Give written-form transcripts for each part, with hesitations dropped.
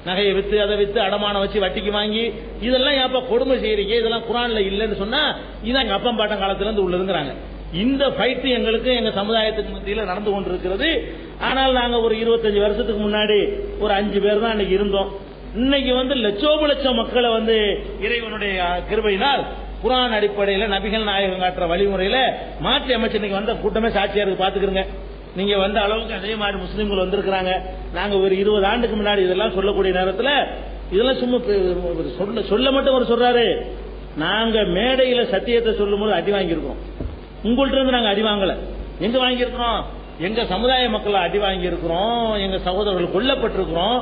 நகையை வித்து அதை வித்து அடமானம் வச்சு வட்டிக்கு வாங்கி இதெல்லாம் ஏப்பா கொடுமை செய்யறீங்க, இதெல்லாம் குர்ஆன்ல இல்லைன்னு சொன்னா இதான் எங்க அப்பா பாட்டம் காலத்துல இருந்து உள்ளதுங்கிறாங்க. இந்த ஃபைட் எங்களுக்கு எங்க சமுதாயத்துக்கு மத்தியில் நடந்து கொண்டிருக்கிறது. ஆனால் நாங்க ஒரு 25 வருஷத்துக்கு முன்னாடி ஒரு 5 பேர் தான் இன்னைக்கு இருந்தோம். இன்னைக்கு லட்சோப லட்சம் மக்களை இறைவனுடைய கிருபையினால் குர்ஆன் அடிப்படையில் நபிகள் நாயகம் காட்டுற வழிமுறையில மாற்றி அமைச்சு இன்னைக்கு வந்த கூட்டமே சாட்சியா இருக்கு. பாத்துக்கிறங்க, நீங்க வந்த அளவுக்கு அதே மாதிரி முஸ்லீம்கள் வந்திருக்கிறாங்க. நாங்க ஒரு 20 ஆண்டுக்கு முன்னாடி இதெல்லாம் சொல்லக்கூடிய நேரத்தில் இதெல்லாம் சும்மா சொல்ல மட்டும் ஒரு சொல்றாரு. நாங்க மேடையில சத்தியத்தை சொல்லும் போது அடி வாங்கியிருக்கோம். உங்கள்ட்ட இருந்து நாங்க அடி வாங்கல. எங்க வாங்கியிருக்கிறோம்? எங்க சமுதாய மக்கள் அடி வாங்கியிருக்கிறோம். எங்க சகோதரர்கள் கொல்லப்பட்டிருக்கிறோம்,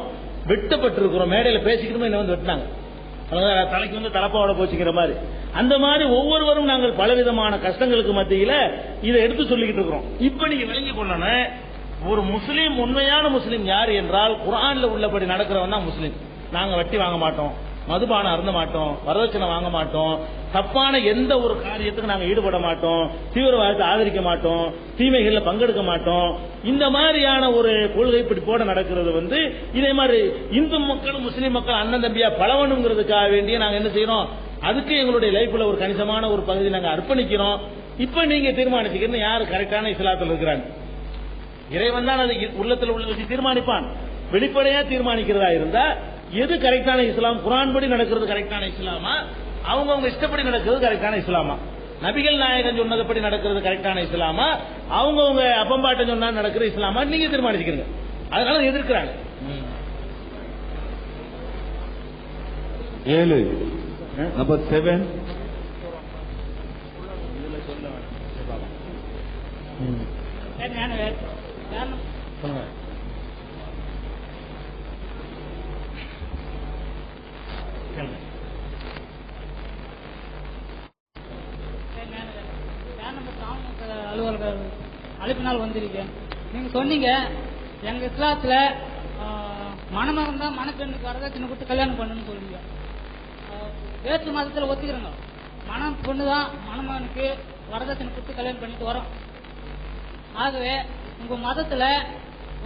வெட்டப்பட்டிருக்கிறோம். மேடையில பேசிக்கிட்டு என்ன வெட்டினாங்க, தலைக்கு தலப்பாவோட போச்சுக்கிற மாதிரி. அந்த மாதிரி ஒவ்வொருவரும் நாங்கள் பலவிதமான கஷ்டங்களுக்கு மத்தியில இதை எடுத்து சொல்லிக்கிட்டு இருக்கிறோம். இப்ப நீங்க விளங்கி கொள்ளணும், ஒரு முஸ்லீம் உண்மையான முஸ்லீம் யார் என்றால் குர்ஆன்ல உள்ளபடி நடக்கிறவன் தான் முஸ்லீம். நாங்க வட்டி வாங்க மாட்டோம், மதுபானம் அருந்த மாட்டோம், வரதட்சணை வாங்க மாட்டோம், தப்பான எந்த ஒரு காரியத்துக்கு நாங்க ஈடுபட மாட்டோம், தீவிரவாதத்தை ஆதரிக்க மாட்டோம், தீமைகள்ல பங்கெடுக்க மாட்டோம். இந்த மாதிரியான ஒரு கொள்கை இப்படி போட நடக்கிறது இதே மாதிரி இந்து மக்களும் முஸ்லீம் மக்கள் அண்ணன் தம்பியா பழவனுங்கிறதுக்காக வேண்டிய நாங்க என்ன செய்யறோம், அதுக்கு எங்களுடைய லைஃப்ல ஒரு கணிசமான ஒரு பகுதி நாங்க அர்ப்பணிக்கிறோம். இப்ப நீங்க தீர்மானிச்சுக்கிறது யாரு கரெக்டான இஸ்லாத்தில் இருக்கிறாங்க. இறைவன் தான் அது உள்ளத்தில் உள்ள வச்சு தீர்மானிப்பான். வெளிப்படையா தீர்மானிக்கிறதா இருந்தா எது கரெக்டான இஸ்லாம், குர்ஆன் படி நடக்கிறது கரெக்டான இஸ்லாமா, அவங்க இஷ்டப்படி நடக்கிறது கரெக்டான இஸ்லாமா, நபிகள் நாயகன் சொன்னதுபடி நடக்கிறது கரெக்டான இஸ்லாமா, அவங்க அப்பம்பாட்டம் சொன்னா நடக்கிற இஸ்லாமா, நீங்க தீர்மானிச்சுக்கிறீங்க. அதனால எதிர்க்கிறாங்க. 7 நம்பர் 7 அழைப்பினால் வந்திருக்கேன். நீங்க சொன்னீங்க எங்க இஸ்லாத்துல மணமகன் தான் மணப்பெண்ணுக்கு வரதட்சணை கொடுத்து கல்யாணம் பண்ணணும்னு சொல்லுவீங்க. வேற்று மதத்துல ஒத்துக்கிறோங்க, மண பொண்ணுதான் மணமகனுக்கு வரதட்சணை கொடுத்து கல்யாணம் பண்ணிட்டு வரோம். ஆகவே உங்க மதத்துல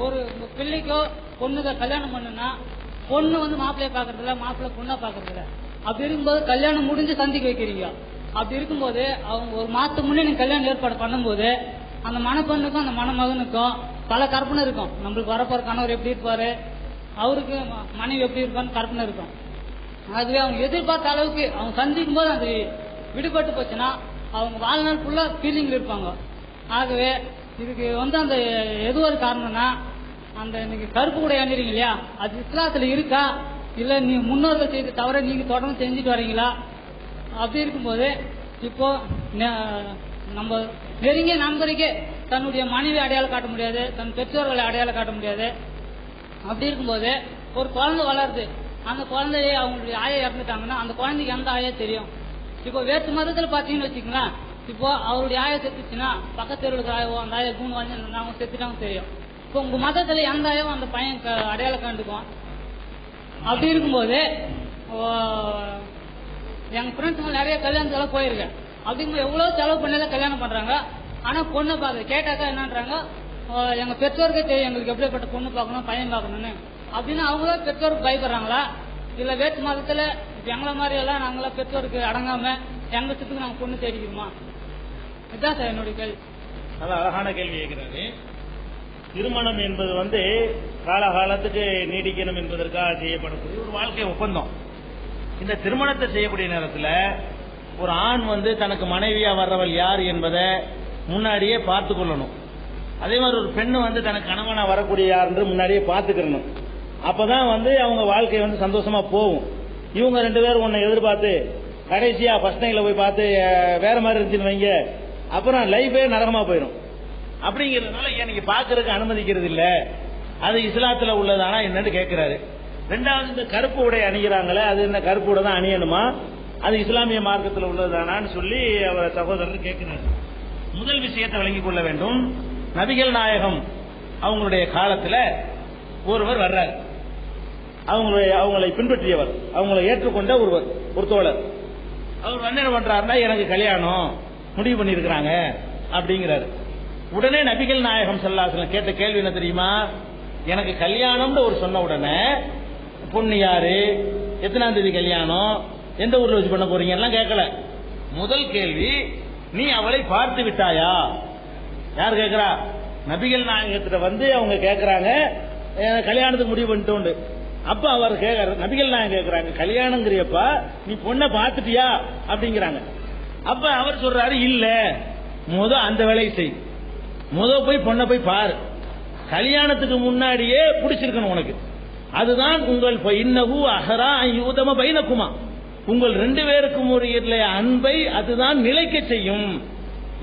உங்க பிள்ளைக்கோ பொண்ணுக்கு கல்யாணம் பண்ணுனா பொண்ணு மாப்பிள்ளைய பாக்குறது இல்ல, மாப்பிள்ளை பொண்ணா பாக்குறது இல்ல. அப்படி இருக்கும்போது கல்யாணம் முடிஞ்சு சந்திக்க வைக்கிறீங்க. அப்படி இருக்கும்போது அவங்க ஒரு மாசத்துக்கு முன்னே நீங்க கல்யாணம் ஏற்பாடு பண்ணும்போது அந்த மணப்பெண்ணுக்கும் அந்த மணமகனுக்கும் பல கற்பனை இருக்கும். நம்மளுக்கு வரப்போற கணவர் எப்படி இருப்பாரு, அவருக்கு மனைவி எப்படி இருப்பான்னு கற்பனை இருக்கும். அதுவே அவங்க எதிர்பார்த்த அளவுக்கு அவங்க சந்திக்கும் போது அது விடுபட்டு போச்சுன்னா அவங்க வாழ்நாள் ஃபுல்லா ஃபீலிங்ல இருப்பாங்க. ஆகவே இதுக்கு அந்த எது ஒரு காரணம்னா அந்த இன்னைக்கு கருப்பு கூட அணிறீங்க இல்லையா, அது இஸ்லாத்துல இருக்கா இல்ல நீ முன்னோர்கள் செய்த தவிர நீங்க தொடர்ந்து செஞ்சுட்டு வரீங்களா? அப்படி இருக்கும்போது இப்போ நம்ம நெருங்கிய நண்பருக்கே தன்னுடைய மனைவி அடையாளம் காட்ட முடியாது, தன் பெற்றோர்களை அடையாளம் காட்ட முடியாது. அப்படி இருக்கும்போது ஒரு குழந்தை வளருது, அந்த குழந்தைய அவங்களுடைய ஆயை இறந்துட்டாங்கன்னா அந்த குழந்தைக்கு எந்த ஆயா தெரியும்? இப்போ வேற்று மதத்துல பாத்தீங்கன்னு வச்சுக்கலாம், இப்போ அவருடைய ஆயா செத்துச்சுன்னா பக்கத்து தெருவுக்கு ஆயவோ அந்த ஆயா கூணு வாங்கி அவங்க செத்துட்டாங்க தெரியும். இப்போ உங்க மதத்துல எந்த ஆயோ அந்த பையன் அடையாளம் கண்டுக்கும். அப்படி இருக்கும்போது எங்க ஃப்ரெண்ட்ஸ் நிறைய கல்யாணத்துக்கு போயிருக்கேன். அப்படிங்கும்போது எவ்வளவு செலவு பண்ணி கல்யாணம் பண்றாங்க. ஆனா பொண்ணை பார்க்க கேட்டாக்கா என்னன்றாங்க, எங்க பெற்றோருக்கே தெரியும் எங்களுக்கு எப்படிப்பட்ட பொண்ணு பார்க்கணும் பையன் பார்க்கணும்னு. அப்படின்னு அவங்களே பெற்றோருக்கு பயப்படுறாங்களா இல்ல வேற்று மதத்துல எங்களை மாதிரி எல்லாம் நாங்களாம் பெற்றோருக்கு அடங்காம எங்க சுத்துக்கு நாங்க பொண்ணு தேடிக்கிறோமா? இதுதான் சார் என்னுடைய கேள்வி. நல்ல அழகான கேள்வி கேட்கிறாரு. திருமணம் என்பது காலகாலத்துக்கு நீடிக்கணும் என்பதற்காக செய்யப்படக்கூடிய ஒரு வாழ்க்கை ஒப்பந்தம். இந்த திருமணத்தை செய்யக்கூடிய நேரத்தில் ஒரு ஆண் தனக்கு மனைவியா வர்றவள் யார் என்பதை முன்னாடியே பார்த்து கொள்ளணும். அதே மாதிரி ஒரு பெண்ணு தனக்கு கணவனா வரக்கூடிய யார் என்று முன்னாடியே பார்த்துக்கணும். அப்பதான் அவங்க வாழ்க்கை சந்தோஷமா போகும். இவங்க 2 பேரும் உன்னை எதிர்பார்த்து கடைசியா ஃபர்ஸ்ட் நைட்ல போய் பார்த்து வேற மாதிரி இருந்துச்சுன்னு வைங்க, அப்புறம் லைஃபே நரகமா போயிடும். அப்படிங்கிறதுனால நீங்க பாக்குறதுக்கு அனுமதிக்கிறது இல்ல. அது இஸ்லாத்துல உள்ளதானா என்னன்னு கேட்கிறாரு. 2வது இந்த கருப்பு உடை அணிகிறாங்களே, அது என்ன கருப்பு உடை தான் அணியணுமா, அது இஸ்லாமிய மார்க்கத்தில் உள்ளதானான்னு சொல்லி அவர் சகோதரர் கேட்கிறார். முதல் விஷயத்தை விளங்கிக் கொள்ள வேண்டும். நபிகள் நாயகம் அவங்களுடைய காலத்தில் ஒருவர் வர்றார், அவங்களை பின்பற்றியவர், அவங்களை ஏற்றுக்கொண்ட ஒரு தோழர். அவர் என்ன பண்றாருன்னா, எனக்கு கல்யாணம் முடிவு பண்ணிருக்கிறாங்க அப்படிங்கிறாரு. உடனே நபிகள் நாயகம் ஸல்லல்லாஹு அலைஹி வஸல்லம் கேட்ட கேள்வி என்ன தெரியுமா? எனக்கு கல்யாணம்னு ஒரு சொன்ன உடனே பொண்ணு யாரு, எத்தனாம் தேதி கல்யாணம், எந்த ஊர்ல வச்சு பண்ண போறீங்க எல்லாம் கேட்கல. முதல் கேள்வி, நீ அவளை பார்த்து விட்டாயா? யார் கேட்கிறா? நபிகள் நாயகத்திட்ட வந்து அவங்க கேட்கறாங்க, கல்யாணத்துக்கு முடிவு பண்ணிட்டு. அப்ப அவர் நபிகள் நாயகம் கேட்கறாங்க, கல்யாணங்கிறியப்பா நீ பொண்ணை பார்த்துட்டியா அப்படிங்கிறாங்க. அப்ப அவர் சொல்றாரு, இல்ல, அந்த வேலையை செய், போய் பொண்ணை போய் பாரு, கல்யாணத்துக்கு முன்னாடியே பிடிச்சிருக்கணும் உனக்கு, அதுதான் உங்கள் இன்னஹு அஹரா யூதம பைனகுமா, உங்கள் 2 பேருக்கும் உள்ள அன்பை அதுதான் நிலைக்க செய்யும்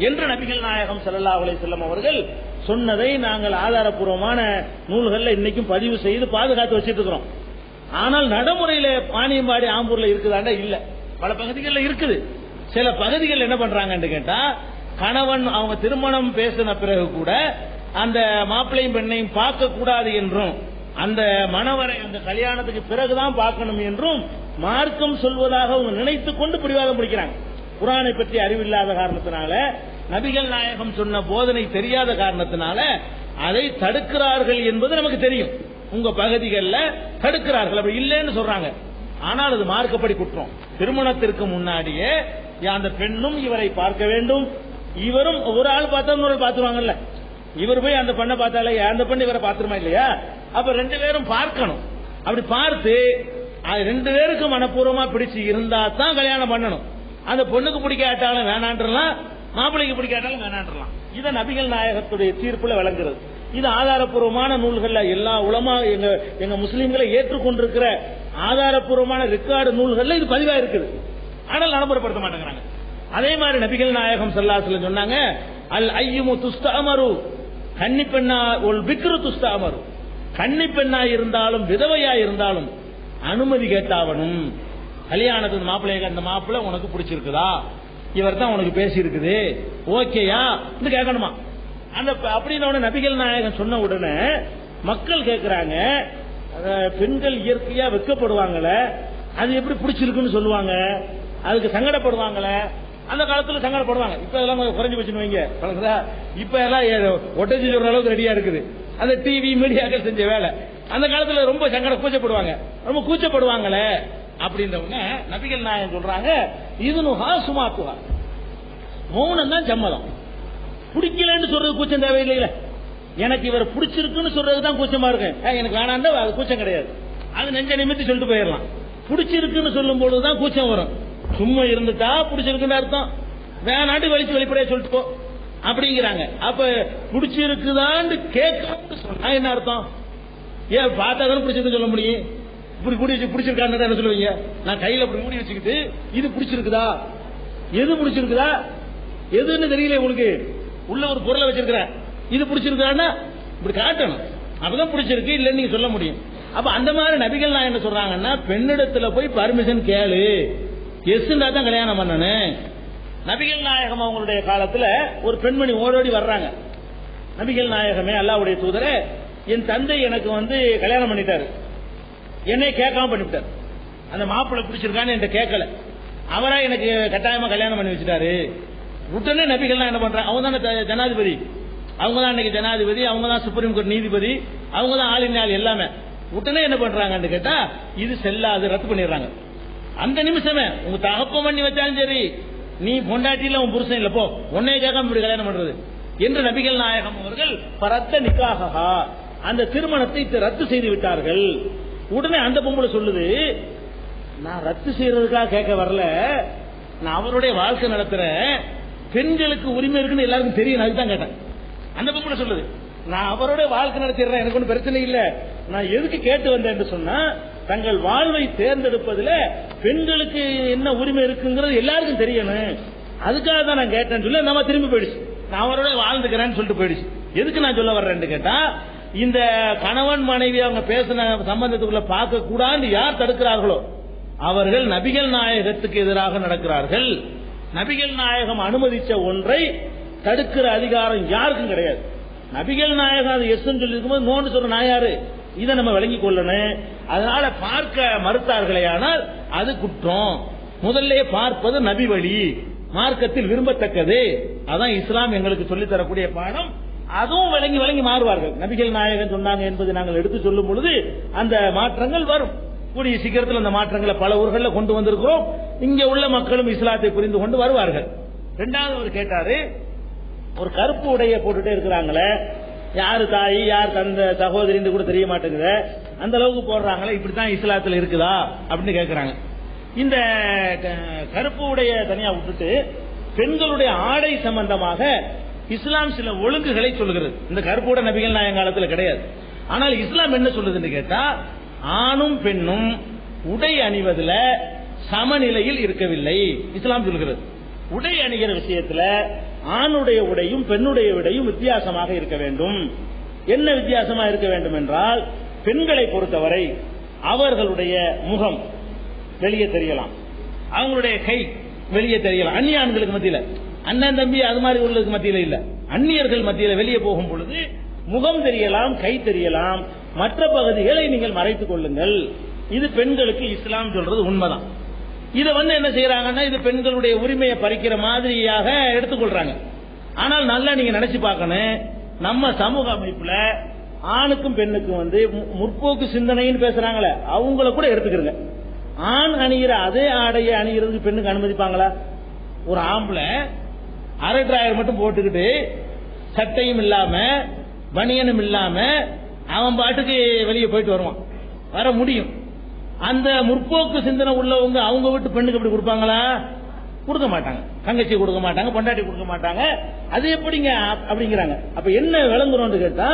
என்று நபிகள் நாயகம் ஸல்லல்லாஹு அலைஹி வஸல்லம் அவர்கள் சொன்னதை நாங்கள் ஆதாரப்பூர்வமான நூல்களில் இன்னைக்கும் பதிவு செய்து பாதுகாத்து வச்சிட்டு இருக்கிறோம். ஆனால் நடைமுறையில பாணியம்பாடி ஆம்பூர்ல இருக்குதாண்டா? இல்ல, பல பகுதிகளில் இருக்குது. சில பகுதிகள் என்ன பண்றாங்கன்னு கேட்டா, கணவன் அவங்க திருமணம் பேசின பிறகு கூட அந்த மாப்பிள்ளையும் பெண்ணையும் பார்க்க கூடாது என்றும், அந்த மணவரை அந்த கல்யாணத்துக்கு பிறகுதான் பார்க்கணும் என்றும் மார்க்கம் சொல்வதாக அவங்க நினைத்துக் கொண்டு பிடிவாதம் முடிக்கிறாங்க. குர்ஆனை பற்றி அறிவில்லாத காரணத்தினால, நபிகள் நாயகம் சொன்ன போதனை தெரியாத காரணத்தினால அதை தடுக்கிறார்கள் என்பது நமக்கு தெரியும். உங்க பகுதிகளில் தடுக்கிறார்கள், அப்படி இல்லைன்னு சொல்றாங்க. ஆனால் அது மார்க்கப்படி குற்றம். திருமணத்திற்கு முன்னாடியே அந்த பெண்ணும் இவரை பார்க்க வேண்டும், இவரும் ஒரு ஆள் பார்த்தா இன்னொரு பார்த்துருவாங்கல்ல, இவர் போய் அந்த பெண்ணை பார்த்தாலே அந்த பெண் இவரை பார்த்துருமா இல்லையா? அப்ப 2 பேரும் பார்க்கணும். அப்படி பார்த்து 2 பேருக்கு மனப்பூர்வமா பிடிச்சு இருந்தா தான் கல்யாணம் பண்ணணும். அந்த பொண்ணுக்கு பிடிக்காட்டாலும் வேணான்றலாம், மாப்பிள்ளைக்கு பிடிக்காட்டாலும் வேணான்றலாம். இதை நபிகள் நாயகத்துடைய தீர்ப்புல விளங்குறது. இது ஆதாரப்பூர்வமான நூல்கள்ல எல்லா உலமா எங்க முஸ்லீம்களை ஏற்றுக்கொண்டிருக்கிற ஆதாரப்பூர்வமான ரெக்கார்டு நூல்கள்ல இது பதிவா இருக்குது. ஆனால் நடைமுறைப்படுத்த மாட்டேங்கிறாங்க. அதே மாதிரி நபிகள் நாயகம் ஸல்லல்லாஹு அலைஹி வஸல்லம் சொன்னாங்க, அல் ஐயுமு துஸ்தஅமரு, கன்னி பெண்ணா ஒல் பிக்ரு துஸ்தஅமரு, கன்னி பெண்ணா இருந்தாலும் விதவையா இருந்தாலும் அனுமதி கேட்டாவனும். கல்யாணத்துக்கு மாப்பிள்ளைய அந்த மாப்பிள்ளை உனக்கு பிடிச்சிருக்குதா, இவர் தான் உனக்கு பேசி இருக்குது, ஓகேயா கேட்கணுமா? அந்த அப்படின்னு நபிகள் நாயகம் சொன்ன உடனே மக்கள் கேட்கிறாங்க, பெண்கள் இயற்கையா வெட்கப்படுவாங்கள, அது எப்படி பிடிச்சிருக்குன்னு சொல்லுவாங்க, அதுக்கு சங்கடப்படுவாங்கள. அந்த காலத்துல சங்கடப்படுவாங்க, இப்ப எல்லாம் குறைஞ்சு போச்சுன்னு வைங்க. இப்ப எல்லாம் ஒட்டச்சி சொல்ற அளவுக்கு ரெடியா இருக்குது. அந்த டிவி மீடியாக்கள் செஞ்ச வேலை. அந்த காலத்துல ரொம்ப கூச்சப்படுவாங்க, ரொம்ப கூச்சப்படுவாங்களே. அப்படின்றவங்க நபிகள் நாயகம் சொல்றாங்க, இது சுமாத்துவா, மௌனம் தான் சம்மதம். பிடிக்கலன்னு சொல்றது கூச்சம் தேவையில்லை. எனக்கு இவர் பிடிச்சிருக்குன்னு சொல்றதுதான் கூச்சமா இருக்கு, எனக்கு வேணாண்டா அது கூச்சம் கிடையாது. அது நெஞ்ச நிமித்தி சொல்லிட்டு போயிடலாம். பிடிச்சிருக்குன்னு சொல்லும் பொழுதுதான் கூச்சம் வரும். சும்மா இருந்துட்டா பிடிச்சிருக்குன்னு அர்த்தம், வேணாண்டு வலிச்சு வெளிப்படையா சொல்லிட்டு போ அப்படிங்கிறாங்க. அப்ப பிடிச்சிருக்குதான்னு கேட்க சொன்னா என்ன அர்த்தம்? ஏன் பார்த்தாதானே பிடிச்சிருக்கு சொல்ல முடியும். இப்படி பிடிச்சிருக்கான்னு என்ன சொல்லுவீங்க? நான் கையில அப்படி மூடி வச்சுக்கிட்டு இது பிடிச்சிருக்குதா, எது பிடிச்சிருக்குதா, எதுன்னு தெரியல உங்களுக்கு, உள்ள ஒரு பொருளை வச்சிருக்கிறேன், இது பிடிச்சிருக்கான்னா இப்படி காட்டணும், அப்பதான் பிடிச்சிருக்கு இல்லன்னு நீங்க சொல்ல முடியும். அப்ப அந்த மாதிரி நபிகள் நான் என்ன சொல்றாங்கன்னா, பெண்ணிடத்துல போய் பர்மிஷன் கேளு, எஸ்ண்டா தான் கல்யாணம் பண்ணனு. நபிகள் நாயகம் அவங்களுடைய காலத்துல ஒரு பெண்மணி ஓடோடி வர்றாங்க, நபிகள் நாயகமே அல்லாஹ்வுடைய தூதரே, என் தந்தை எனக்கு கல்யாணம் பண்ணிட்டாரு, என்னை கேட்காம பண்ணிவிட்டார், அந்த மாப்பிள்ளை பிடிச்சிருக்கான்னு என்கிட்ட கேட்கல, அவரா எனக்கு கட்டாயமா கல்யாணம் பண்ணி வச்சுட்டாரு. உடனே நபிகள் என்ன பண்றாங்க, அவங்க தான் ஜனாதிபதி, அவங்க தான் இன்னைக்கு ஜனாதிபதி, அவங்க தான் சுப்ரீம் கோர்ட் நீதிபதி, அவங்க தான் ஆள் இன் ஆள் எல்லாமே. உடனே என்ன பண்றாங்கன்னு கேட்டா, இது செல்லாது, ரத்து பண்ணிடுறாங்க. அந்த நிமிஷமே உங்க தகப்பம் பண்ணி வச்சாலும் சரி, நீ பொண்டாட்டியில உன் புருஷன் இல்ல, போ, உன்னைய கேட்காம இப்படி கல்யாணம் பண்றது என்று நபிகள் நாயகம் அவர்கள் பரத்த நிக்காஹா, அந்த திருமணத்தை ரத்து செய்து விட்டார்கள். உடனே அந்த பொம்பளை சொல்லுது, நான் ரத்து செய்யறதுக்காக கேட்க வரல, நான் அவருடைய வாழ்க்கை நடத்துறேன், பெண்களுக்கு உரிமை இருக்குன்னு எல்லாருக்கும் தெரியும், அதுதான் கேட்டேன். அந்த பொம்பளை சொல்லுது, நான் அவருடைய வாழ்க்கை நடத்திடுறேன், எனக்கு ஒன்றும் பிரச்சனை இல்லை, நான் எதுக்கு கேட்டு வந்தேன் என்று சொன்னா, தங்கள் வாழ்வை தேர்ந்தெடுப்பதில் பெண்களுக்கு என்ன உரிமை இருக்குங்கிறது எல்லாருக்கும் தெரியணும், அதுக்காக தான் நான் கேட்டேன்னு சொல்லி நம்ம திரும்பி போயிடுச்சு, நான் அவரோட வாழ்ந்துக்கிறேன்னு சொல்லிட்டு போயிடுச்சு. எதுக்கு நான் சொல்ல வர்றேன்னு கேட்டா, இந்த கணவன் மனைவி அவங்க பேசின சம்பந்தத்துக்குள்ள பார்க்க கூடாது யார் தடுக்கிறார்களோ அவர்கள் நபிகள் நாயகத்துக்கு எதிராக நடக்கிறார்கள். நபிகள் நாயகம் அனுமதிச்ச ஒன்றை தடுக்கிற அதிகாரம் யாருக்கும் கிடையாது. நபிகள் நாயகம் அது எஸ் சொல்லி இருக்கும்போது நோன்னு சொல்ற நான் யாரு, இதை நம்ம விளங்கிக் கொள்ளணும். அதனால பார்க்க மறுத்தார்களே ஆனால் அது குற்றம். முதல்ல பார்ப்பது நபி வழி, மார்க்கத்தில் விரும்பத்தக்கது, அதான் இஸ்லாம் எங்களுக்கு சொல்லித் தரக்கூடிய பாடம். அதுவும் விளங்கி மாறுவார்கள். நபிகள் நாயகம் சொன்னாங்க என்பதை நாங்கள் எடுத்து சொல்லும் பொழுது அந்த மாற்றங்கள் வரும். கூடிய சீக்கிரத்தில் அந்த மாற்றங்களை பல ஊர்களில் கொண்டு வந்திருக்கிறோம். இங்க உள்ள மக்களும் இஸ்லாத்தை புரிந்து கொண்டு வருவார்கள். இரண்டாவது அவர் கேட்டாரு, ஒரு கருப்பு உடைய போட்டுட்டே இருக்கிறாங்களே, யாரு தாய் யார் தந்த சகோதரின்னு கூட தெரிய மாட்டேங்குது, அந்த அளவுக்கு போடுறாங்களே, இப்படித்தான் இஸ்லாத்தில் இருக்குதா அப்படின்னு கேட்கிறாங்க. இந்த கருப்பு உடைய தனியா விட்டுட்டு பெண்களுடைய ஆடை சம்பந்தமாக இஸ்லாம் சில ஒழுங்குகளை சொல்கிறது. இந்த கருப்பு உடை நபிகள் நாயகம் காலத்தில் கிடையாது. ஆனால் இஸ்லாம் என்ன சொல்லுதுன்னு கேட்டா, ஆணும் பெண்ணும் உடை அணிவதில் சமநிலையில் இருக்கவில்லை இஸ்லாம் சொல்கிறது. உடை அணிகிற விஷயத்துல ஆணுடைய உடையும் பெண்ணுடைய உடையும் வித்தியாசமாக இருக்க வேண்டும். என்ன வித்தியாசமா இருக்க வேண்டும் என்றால், பெண்களை பொறுத்தவரை அவர்களுடைய முகம் வெளியே தெரியலாம், அவங்களுடைய கை வெளியே தெரியலாம். அந்நிய ஆண்களுக்கு மத்தியில், அண்ணன் தம்பி அது மாதிரி உள்ளதுக்கு மத்தியில் இல்ல, அந்நியர்கள் மத்தியில் வெளியே போகும் பொழுது முகம் தெரியலாம், கை தெரியலாம், மற்ற பகுதிகளை நீங்கள் மறைத்துக் கொள்ளுங்கள். இது பெண்களுக்கு இஸ்லாம் சொல்றது உண்மைதான். இதை என்ன செய்யறாங்கன்னா, இது பெண்களுடைய உரிமையை பறிக்கிற மாதிரியாக எடுத்துக்கொள்றாங்க. ஆனால் நல்லா நீங்க நினைச்சு பார்க்கணும், நம்ம சமூக அமைப்புல ஆணுக்கும் பெண்ணுக்கும் முற்போக்கு சிந்தனைன்னு பேசுறாங்களே, அவங்கள கூட எடுத்துக்கிறங்க. ஆண் அணிகிற அதே ஆடையை அணிகிறதுக்கு பெண்ணுக்கு அனுமதிப்பாங்களா? ஒரு ஆம்பளை அரை டிராயர் மட்டும் போட்டுக்கிட்டு சட்டையும் இல்லாம பனியனும் இல்லாம அவன் பாட்டுக்கு வெளியே போயிட்டு வருவான், வர முடியும்? அந்த முற்போக்கு சிந்தனை உள்ளவங்க அவங்க வீட்டு பெண்ணுக்கு எப்படி கொடுப்பாங்களா? கொடுக்க மாட்டாங்க. தங்கச்சி கொடுக்க மாட்டாங்க, பொண்டாட்டி கொடுக்க மாட்டாங்க. அது எப்படிங்க அப்படிங்கிறாங்க. அப்ப என்ன விளங்குறோம் கேட்டா,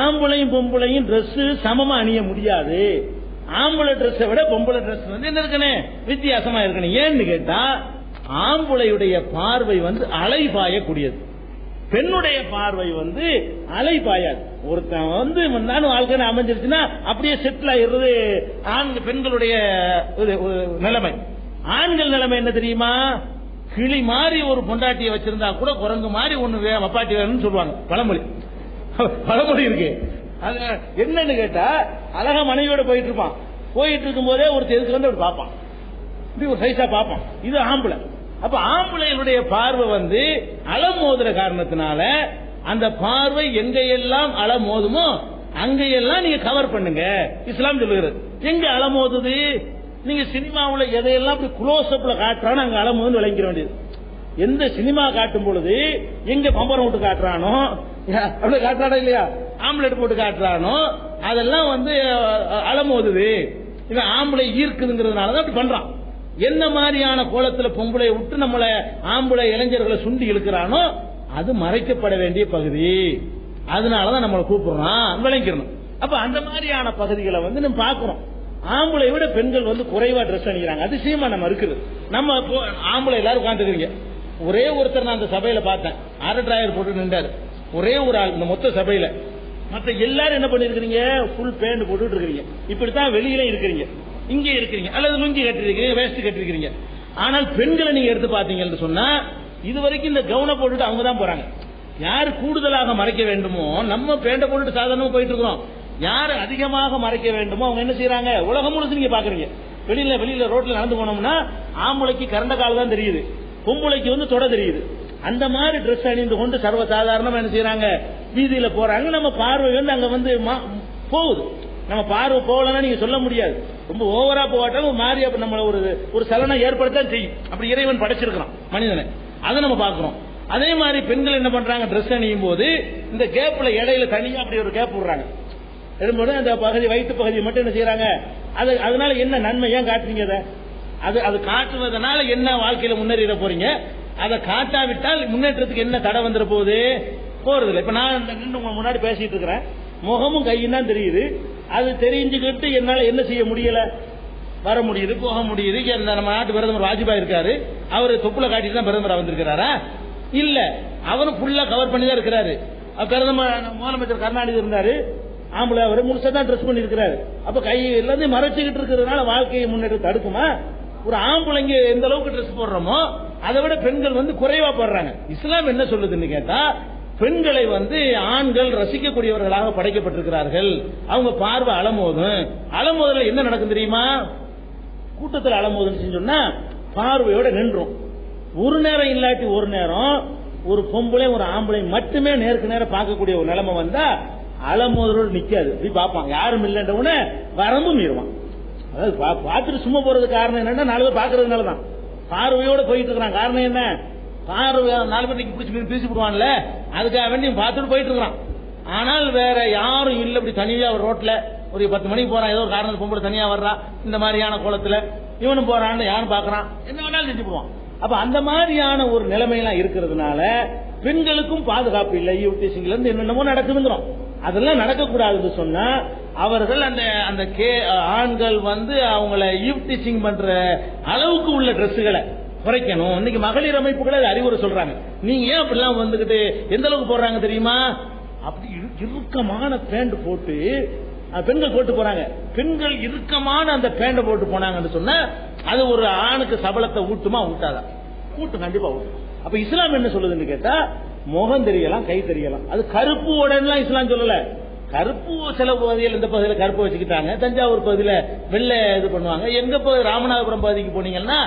ஆம்பளையும் பொம்பளையும் டிரெஸ் சமமா அணிய முடியாது. ஆம்பளை டிரெஸ் விட பொம்பளை டிரெஸ் என்ன இருக்கணும், வித்தியாசமா இருக்கணும். ஏன்னு கேட்டா, ஆம்பளையுடைய பார்வை அலைபாயக்கூடியது, பெண்ணுடைய பார்வை அலை பாயாது. ஒருத்தன் நானும் வாழ்க்கை அமைஞ்சிருச்சுன்னா அப்படியே செட்டில் ஆயிடுறது பெண்களுடைய நிலைமை. ஆண்கள் நிலைமை என்ன தெரியுமா? கிளி மாதிரி ஒரு பொண்டாட்டியை வச்சிருந்தா கூட குரங்கு மாதிரி ஒண்ணு மப்பாட்டி வேணும்னு சொல்லுவாங்க. பழமொழி இருக்கு. அது என்னன்னு கேட்டா, அழகா மனைவியோட போயிட்டு இருப்பான், போயிட்டு இருக்கும் போதே ஒரு தெருக்கு அப்படி பார்ப்பான், இப்படி ஒரு சைஸா பார்ப்பான். இது ஆம்பளை. அப்ப ஆம்பளைகளுடைய பார்வை அலமோதுற காரணத்தினால அந்த பார்வை எங்கையெல்லாம் அலமோதுமோ அங்கையெல்லாம் நீங்க கவர் பண்ணுங்க இஸ்லாம் சொல்லுகிறது. எங்க அலமோதுது? நீங்க சினிமாவுல எதையெல்லாம் க்ளோஸ் அப்ல காட்டுறானோ அங்க அலமோதுன்னு விளங்கிற வேண்டியது. எந்த சினிமா காட்டும் பொழுது எங்க பம்பரம் விட்டு காட்டுறானோ, அப்படி காட்டுறானோ இல்லையா, ஆம்பளை போட்டு காட்டுறானோ, அதெல்லாம் அலமோதுது. இவன் ஆம்பளை ஈர்க்குதுங்கிறதுனாலதான் அப்படி பண்றான். என்ன மாதிரியான கோலத்துல பொம்பளை விட்டு நம்மள ஆம்பளை இளைஞர்களை சுண்டி இழுக்கிறானோ அது மறைக்கப்பட வேண்டிய பகுதி. அதனாலதான் நம்மளை கூப்பிடுறான், விளங்கிடணும். அப்ப அந்த மாதிரியான பகுதிகளை நம்ம பாக்குறோம். ஆம்பளை விட பெண்கள் குறைவா ட்ரெஸ் அணிக்கிறாங்க. அதிசயமா நம்ம இருக்குது. நம்ம ஆம்பளை எல்லாரும் உட்காந்துக்கிறீங்க. ஒரே ஒருத்தர் நான் அந்த சபையில பார்த்தேன், அரை டிராயர் போட்டு நின்றாரு. ஒரே ஒரு ஆள் இந்த மொத்த சபையில. மற்ற எல்லாரும் என்ன பண்ணிருக்கீங்க? ஃபுல் பேண்ட் போட்டுட்டு இருக்கிறீங்க. இப்படித்தான் வெளியில இருக்கிறீங்க, இங்கே இருக்கிறீங்க, அல்லது லுங்கி கட்டிருக்கீங்க, வேஸ்ட் கட்டிருக்கீங்க. ஆனால் பெண்களை நீங்க எடுத்து பாத்தீங்கன்னு சொன்னா, இதுவரைக்கும் இந்த கவுனை போட்டுட்டு அவங்க தான் போறாங்க. யாரு கூடுதலாக மறைக்க வேண்டுமோ, நம்ம பேண்ட போட்டுட்டு சாதாரணமா போயிட்டு இருக்கிறோம். யாரு அதிகமாக மறைக்க வேண்டுமோ அவங்க என்ன செய்யறாங்க? உலகம் முழுசு நீங்க பாக்குறீங்க. வெளியில ரோட்ல நடந்து போனோம்னா ஆம்பளைக்கு கரண்ட கால் தான் தெரியுது, பொம்பளைக்கு தொட தெரியுது. அந்த மாதிரி டிரெஸ் அணிந்து கொண்டு சர்வ சாதாரணமா என்ன செய்யறாங்க? வீதியில போறாங்க. நம்ம பார்வை அங்க போகுது. நம்ம பார்வை போகலன்னா நீங்க சொல்ல முடியாது. ரொம்ப ஓவரா போகாட்டாலும் மாறி நம்ம ஒரு சலனம் ஏற்படுத்தான் செய்யும். அப்படி இறைவன் படைச்சிருக்கிறான் மனிதனை, அதை நம்ம பாக்குறோம். அதே மாதிரி பெண்கள் என்ன பண்றாங்க? டிரெஸ் அணியும் போது இந்த கேப்ல இடையில தனியா அப்படி ஒரு கேப் விடுறாங்க. எழும்போது அந்த பகுதி வயிற்று பகுதியை மட்டும் என்ன செய்யறாங்க? அதனால என்ன நன்மை? ஏன் காட்டுறீங்க? அது காட்டுவதனால என்ன வாழ்க்கையில முன்னேறிட போறீங்க? அதை காட்டாவிட்டால் முன்னேற்றத்துக்கு என்ன தடை வந்துட போகுது? போறது. இப்ப நான் நின்று உங்க முன்னாடி பேசிட்டு இருக்கிறேன், முகமும் கையும் தான் தெரியுது. அது தெரிஞ்சுக்கிட்டு என்னால என்ன செய்ய முடியல? வர முடியுது, போக முடியுது. நம்ம நாட்டு பிரதமர் வாஜ்பாய் இருக்காரு, அவரு தொப்புல காட்டிட்டு தான் பிரதமரா வந்திருக்கிறாரா? இல்ல, அவரும் ஃபுல்லா கவர் பண்ணி தான் இருக்கிறாரு. பிரதமர் முதலமைச்சர் கருணாநிதி இருந்தாரு, ஆம்பளை அவர் முழுசா தான் ட்ரெஸ் பண்ணி இருக்கிறாரு. அப்ப கை எல்லாத்தையும் மறைச்சுக்கிட்டு இருக்கிறதுனால வாழ்க்கையை முன்னேற்ற தடுக்குமா? ஒரு ஆம்பளைங்க எந்த அளவுக்கு ட்ரெஸ் போடுறோமோ அதை விட பெண்கள் குறைவா போடுறாங்க. இஸ்லாம் என்ன சொல்லுதுன்னு கேட்டா, பெண்களை ஆண்கள் ரசிக்கக்கூடியவர்களாக படைக்கப்பட்டிருக்கிறார்கள். அவங்க பார்வை அலமோதல என்ன நடக்கும் தெரியுமா? கூட்டத்தில் அலமோதுன்னு சொன்னா பார்வையோட நின்றும். ஒரு நேரம் இல்லாட்டி ஒரு நேரம் ஒரு பொம்பளை ஒரு ஆம்பளை மட்டுமே நேருக்கு நேரம் பார்க்கக்கூடிய ஒரு நிலைமை வந்தா அலமோதலோடு நிக்காது. இப்படி பார்ப்பான், யாரும் இல்லைன்ற உடனே வரம்பு மீறுவான். அதாவது பார்த்துட்டு சும்மா போறது காரணம் என்னன்னா 4 பேர் பாக்குறதுனால தான். பார்வையோட போயிட்டு இருக்கிறான். காரணம் என்ன? பார்வை 4 பேருக்கு பிடிச்சி பேசி விடுவான்ல, அதுக்காக வேண்டி பார்த்துட்டு போயிட்டு இருக்கிறான். ஆனால் வேற யாரும் இல்ல. இப்படி தனியா ஒரு ரோட்ல ஒரு 10 மணிக்கு போறான், ஏதோ ஒரு காரணம் பொம்பளை தனியா வர்றா, இந்த மாதிரியான கோலத்துல இவனும் போறான்னு யாரும் பாக்குறான், என்ன வேணாலும் செஞ்சு போவான். அப்ப அந்த மாதிரியான ஒரு நிலைமையெல்லாம் இருக்கிறதுனால பெண்களுக்கும் பாதுகாப்பு இல்லை. ஈவ்டீசிங்ல இருந்து என்னென்னமோ நடக்குதுங்கிறோம். அதெல்லாம் நடக்கக்கூடாதுன்னு சொன்னா அவர்கள் அந்த ஆண்கள் அவங்கள ஈவ்டீசிங் பண்ற அளவுக்கு உள்ள டிரெஸ்ஸுகளை குறைக்கணும். இன்னைக்கு மகளிர் அமைப்புகளை அறிவுரை சொல்றாங்க. நீங்க ஏன் அப்படிலாம் வந்துகிட்டு எந்த அளவுக்கு போடுறாங்க தெரியுமா? அப்படி இறுக்கமான பேண்ட் போட்டு பெண்கள் போட்டு போறாங்க. பெண்கள் இறுக்கமான அந்த பேண்ட் போட்டு போனாங்கன்னு சொன்னா அது ஒரு ஆணுக்கு சபலத்தை ஊட்டுமா ஊட்டாதா? ஊட்டும், கண்டிப்பா ஊட்டும். அப்ப இஸ்லாம் என்ன சொல்லுதுன்னு கேட்டா, முகம் தெரியலாம், கை தெரியலாம். அது கருப்பு உடனே இஸ்லாம் சொல்லல. கருப்பு சில பகுதியில் இந்த பகுதியில் கருப்பு வச்சுக்கிட்டாங்க, தஞ்சாவூர் பகுதியில் வெள்ளை இது பண்ணுவாங்க. எங்க ராமநாதபுரம் பகுதிக்கு போனீங்கன்னா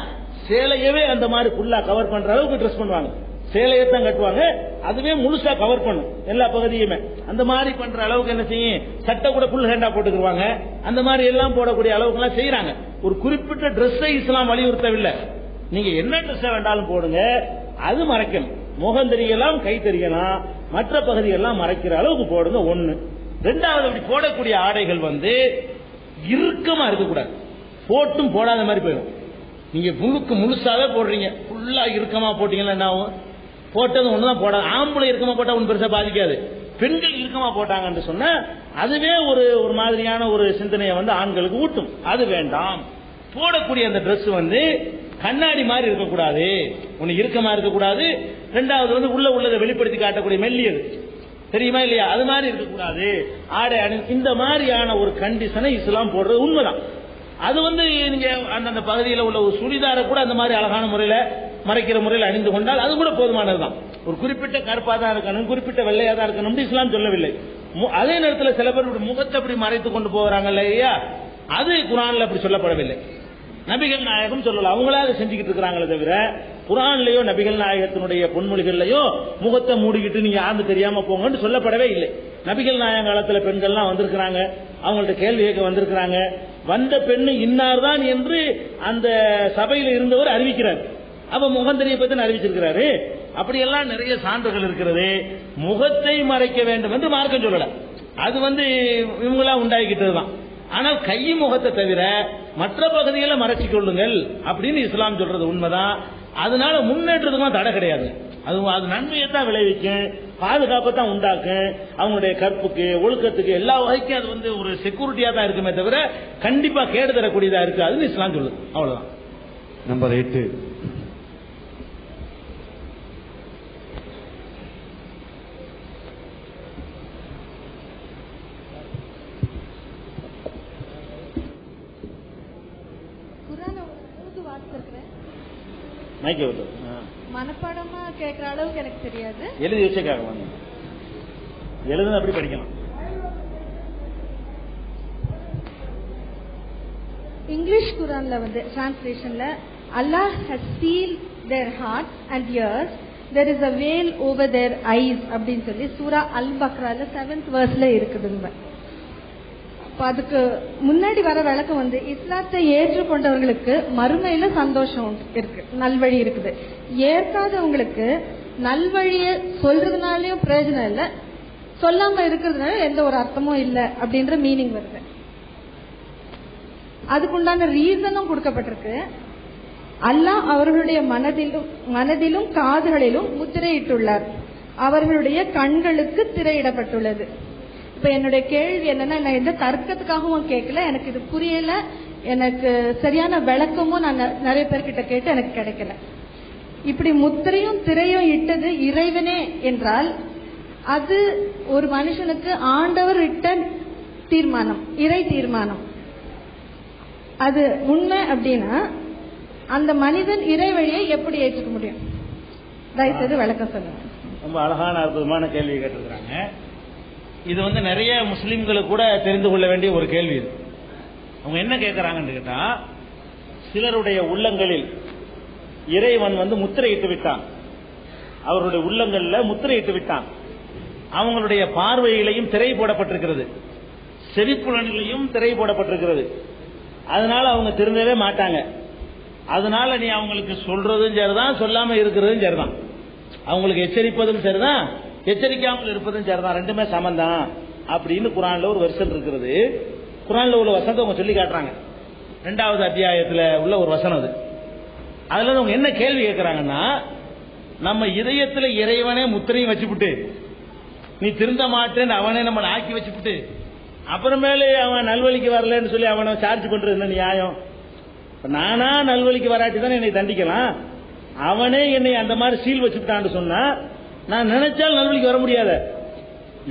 சேலையவே அந்த மாதிரி ஃபுல்லா கவர் பண்ற அளவுக்கு ட்ரெஸ் பண்ணுவாங்க. சேலையை தான் கட்டுவாங்க, அதுவே முழுசா கவர் பண்ணும் எல்லா பகுதியுமே. அந்த மாதிரி பண்ற அளவுக்கு என்ன செய்யும், சட்டை கூட ஃபுல் ஹேண்டா போட்டுக்குவாங்க. அந்த மாதிரி எல்லாம் போடக்கூடிய அளவுக்கு எல்லாம் செய்யறாங்க. ஒரு குறிப்பிட்ட ட்ரெஸ்ஸை இஸ்லாம் வலியுறுத்தவில்லை. நீங்க என்ன ட்ரெஸ் வேண்டாலும் போடுங்க, அது மறைக்கணும். முகம் தெரியலாம், கை தெரியலாம், மற்ற பகுதியெல்லாம் மறைக்கிற அளவுக்கு போடுங்க. ஒண்ணு. ரெண்டாவது, அப்படி போடக்கூடிய ஆடைகள் இறுக்கமா இருக்கக்கூடாது. போட்டும் போடாத மாதிரி போயிடும். நீங்க முழுசாவே போடுறீங்க, ஃபுல்லா இறுக்கமா போட்டீங்கன்னா என்ன ஆகும்? போட்டது ஒண்ணுதான் போடாது. ஆம்பளை இறுக்கமா போட்டா ஒன்னும் பெருசா பாதிக்காது. பெண்கள் இறுக்கமா போட்டாங்கன்னு சொன்னா அதுவே ஒரு மாதிரியான ஒரு சிந்தனையை ஆண்களுக்கு ஊட்டும். அது வேண்டாம். போடக்கூடிய அந்த டிரெஸ் கண்ணாடி மாதிரி இருக்கக்கூடாது. ஒன்னு இறுக்கமா இருக்கக்கூடாது. ரெண்டாவது உள்ளதை வெளிப்படுத்தி காட்டக்கூடிய மெல்லியது தெரியுமா இல்லையா, அது மாதிரி இருக்கக்கூடாது. ஆடை இந்த மாதிரியான ஒரு கண்டிஷனை இஸ்லாம் போடுறது உண்மைதான். அது நீங்க அந்த பகுதியில் உள்ள ஒரு சுடிதாரை கூட அந்த மாதிரி அழகான முறையில மறைக்கிற முறையில் அணிந்து கொண்டால் அது கூட போதுமானதுதான். ஒரு குறிப்பிட்ட கருப்பா தான் இருக்கணும், குறிப்பிட்ட வெள்ளையா தான் இருக்கணும் இஸ்லாம் சொல்லவில்லை. அதே நேரத்தில் சில பேர் முகத்தை அப்படி மறைத்து கொண்டு போறாங்க இல்லையா, அது குர்ஆன்ல அப்படி சொல்லப்படவில்லை. நபிகள் நாயகம் சொல்லல, அவங்களா அதை செஞ்சுக்கிட்டு இருக்கிறாங்களே தவிர குர்ஆன்லயோ நபிகள் நாயகத்தினுடைய பொன்மொழிகள்லயோ முகத்தை மூடிக்கிட்டு நீங்க யாரு தெரியாம போங்கன்னு சொல்லப்படவே இல்லை. நபிகள் நாயகம் காலத்துல பெண்கள்லாம் வந்திருக்கிறாங்க, அவங்கள்ட்ட கேள்வி கேட்க வந்திருக்கிறாங்க. வந்த பெண்ணு இன்னார்தான் என்று அந்த சபையில் இருந்தவர் அறிவிக்கிறார். அப்ப முகம் தெரிய பத்தி அறிவிச்சிருக்கிறாரு. அப்படியெல்லாம் நிறைய சான்றுகள் இருக்கிறது. முகத்தை மறைக்க வேண்டும் என்று மார்க்கம் சொல்லல, அது இவங்களா உண்டாக்கிட்டதுதான். ஆனால் கை முகத்தை தவிர மற்ற பகுதிகளை மறைச்சு கொள்ளுங்கள் அப்படின்னு இஸ்லாம் சொல்றது உண்மைதான். அதனால முன்னேற்றத்துக்கு தடை கிடையாது. அது நன்மையை தான் விளைவிக்கும், பாதுகாப்பை தான் உண்டாக்கும். அவங்களுடைய கற்புக்கு, ஒழுக்கத்துக்கு, எல்லா வகைக்கும் அது ஒரு செக்யூரிட்டியா தான் இருக்குமே தவிர கண்டிப்பா கேடு தரக்கூடியதா இருக்காதுன்னு இஸ்லாம் சொல்லுது. அவ்வளவுதான். நம்பர் 8. மனப்பாடமா கேட்கிற அளவுக்கு எனக்கு தெரியாது. எழுதி வச்சுக்காக எழுதுன அப்படி படிக்கலாம். இங்கிலீஷ் குர்ஆன்ல டிரான்ஸ்லேஷன்ல Allah has sealed their hearts and ears, there is a veil over their eyes அப்படின்னு சொல்லி சூரா அல் பக்ரால 7th verseல இருக்குதுங்க. அதுக்கு முன்னாடி வர விளக்கம் இஸ்லாத்தை ஏற்றுக்கொண்டவர்களுக்கு மறுமையில சந்தோஷம் இருக்கு, நல்வழி இருக்குது. ஏற்காதவங்களுக்கு நல்வழிய சொல்றதுனாலயும் பிரயோஜனம் இல்லை, சொல்லாம இருக்கிறதுனால எந்த ஒரு அர்த்தமும் இல்லை அப்படின்ற மீனிங் வருது. அதுக்குண்டான ரீசனும் கொடுக்கப்பட்டிருக்கு. அல்லாஹ் அவர்களுடைய மனதிலும் காதுகளிலும் முத்திரையிட்டுள்ளார், அவர்களுடைய கண்களுக்கு திரையிடப்பட்டுள்ளது. இப்ப என்னுடைய கேள்வி என்னன்னா, நான் எந்த தர்க்கத்துக்காகவும் கேட்கல, எனக்கு இது புரியல, எனக்கு சரியான விளக்கமும் நான் நிறைய பேர்கிட்ட கேட்டு எனக்கு கிடைக்கல. இப்படி முத்திரையும் திரையும் இட்டது இறைவனே என்றால் அது ஒரு மனுஷனுக்கு ஆண்டவர் இட்ட தீர்மானம், இறை தீர்மானம். அது உண்மை அப்படின்னா அந்த மனிதன் இறை வழியை எப்படி ஏற்றுக்க முடியும்? தயவுசெய்து விளக்கம் சொல்லுங்க. ரொம்ப அழகான அற்புதமான கேள்வி கேட்டிருக்கிறாங்க. இது நிறைய முஸ்லிம்களுக்கு கூட தெரிந்து கொள்ள வேண்டிய ஒரு கேள்வி. இது அவங்க என்ன கேட்கிறாங்கன்னு கேட்டா, சிலருடைய உள்ளங்களில் இறைவன் முத்திரையிட்டு விட்டான், அவருடைய உள்ளங்கள்ல முத்திரையிட்டு விட்டான். அவங்களுடைய பார்வையிலையும் திரை போடப்பட்டிருக்கிறது, செவிப்புலனிலையும் திரை போடப்பட்டிருக்கிறது. அதனால அவங்க திருந்தவே மாட்டாங்க. அதனால நீ அவங்களுக்கு சொல்றதும் சரிதான், சொல்லாம இருக்கிறதும் சரிதான். அவங்களுக்கு எச்சரிப்பதும் சரிதான், எச்சரிக்காமல் இருப்பதும் சரிதான், ரெண்டுமே சமந்தான் அப்படின்னு குர்ஆன்ல ஒரு வசனம் இருக்கிறது. குர்ஆன்ல உள்ள வசனத்தை அவங்க சொல்லி காட்டுறாங்க. 2வது அத்தியாயத்துல உள்ள ஒரு வசனம் அது. அதுல அவங்க என்ன கேள்வி கேட்கறாங்கன்னா, நம்ம இதயத்துல இறைவனே முத்திரையும் வச்சுவிட்டு நீ திருந்த மாட்டேன்னு அவனே நம்ம ஆக்கி வச்சுவிட்டு அப்புறமேலே அவன் நல்வழிக்கு வரலன்னு சொல்லி அவனை சார்ஜ் பண்றது என்ன நியாயம்? நானா நல்வழிக்கு வராட்டி தானே என்னை தண்டிக்கலாம். அவனே என்னை அந்த மாதிரி சீல் வச்சுட்டான்னு சொன்னா நான் நினைச்சால் நல்வழிக்கு வர முடியாத.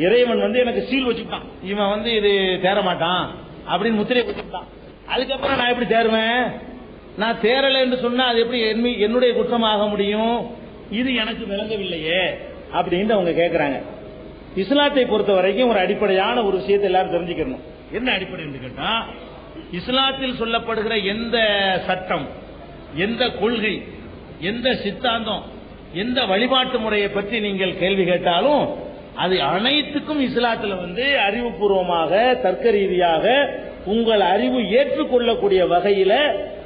இறைவன் எனக்கு சீல் வச்சுட்டான், இவன் இது தேர மாட்டான் அப்படின்னு முத்திரை வச்சுட்டான். அதுக்கப்புறம் நான் எப்படி தேருவேன்? நான் தேரல என்று சொன்னா அது எப்படி என்னுடைய குற்றமாக முடியும்? இது எனக்கு விளங்கவில்லையே அப்படின்னு அவங்க கேட்கிறாங்க. இஸ்லாத்தை பொறுத்த வரைக்கும் ஒரு அடிப்படையான ஒரு விஷயத்தை எல்லாரும் தெரிஞ்சுக்கணும். என்ன அடிப்படை என்று கேட்டா, இஸ்லாத்தில் சொல்லப்படுகிற எந்த சட்டம், எந்த கொள்கை, எந்த சித்தாந்தம், எந்த வழிபாட்டு முறையை பற்றி நீங்கள் கேள்வி கேட்டாலும் அது அனைத்துக்கும் இஸ்லாத்தில் அறிவுபூர்வமாக தர்க்க ரீதியாக உங்கள் அறிவு ஏற்றுக்கொள்ளக்கூடிய வகையில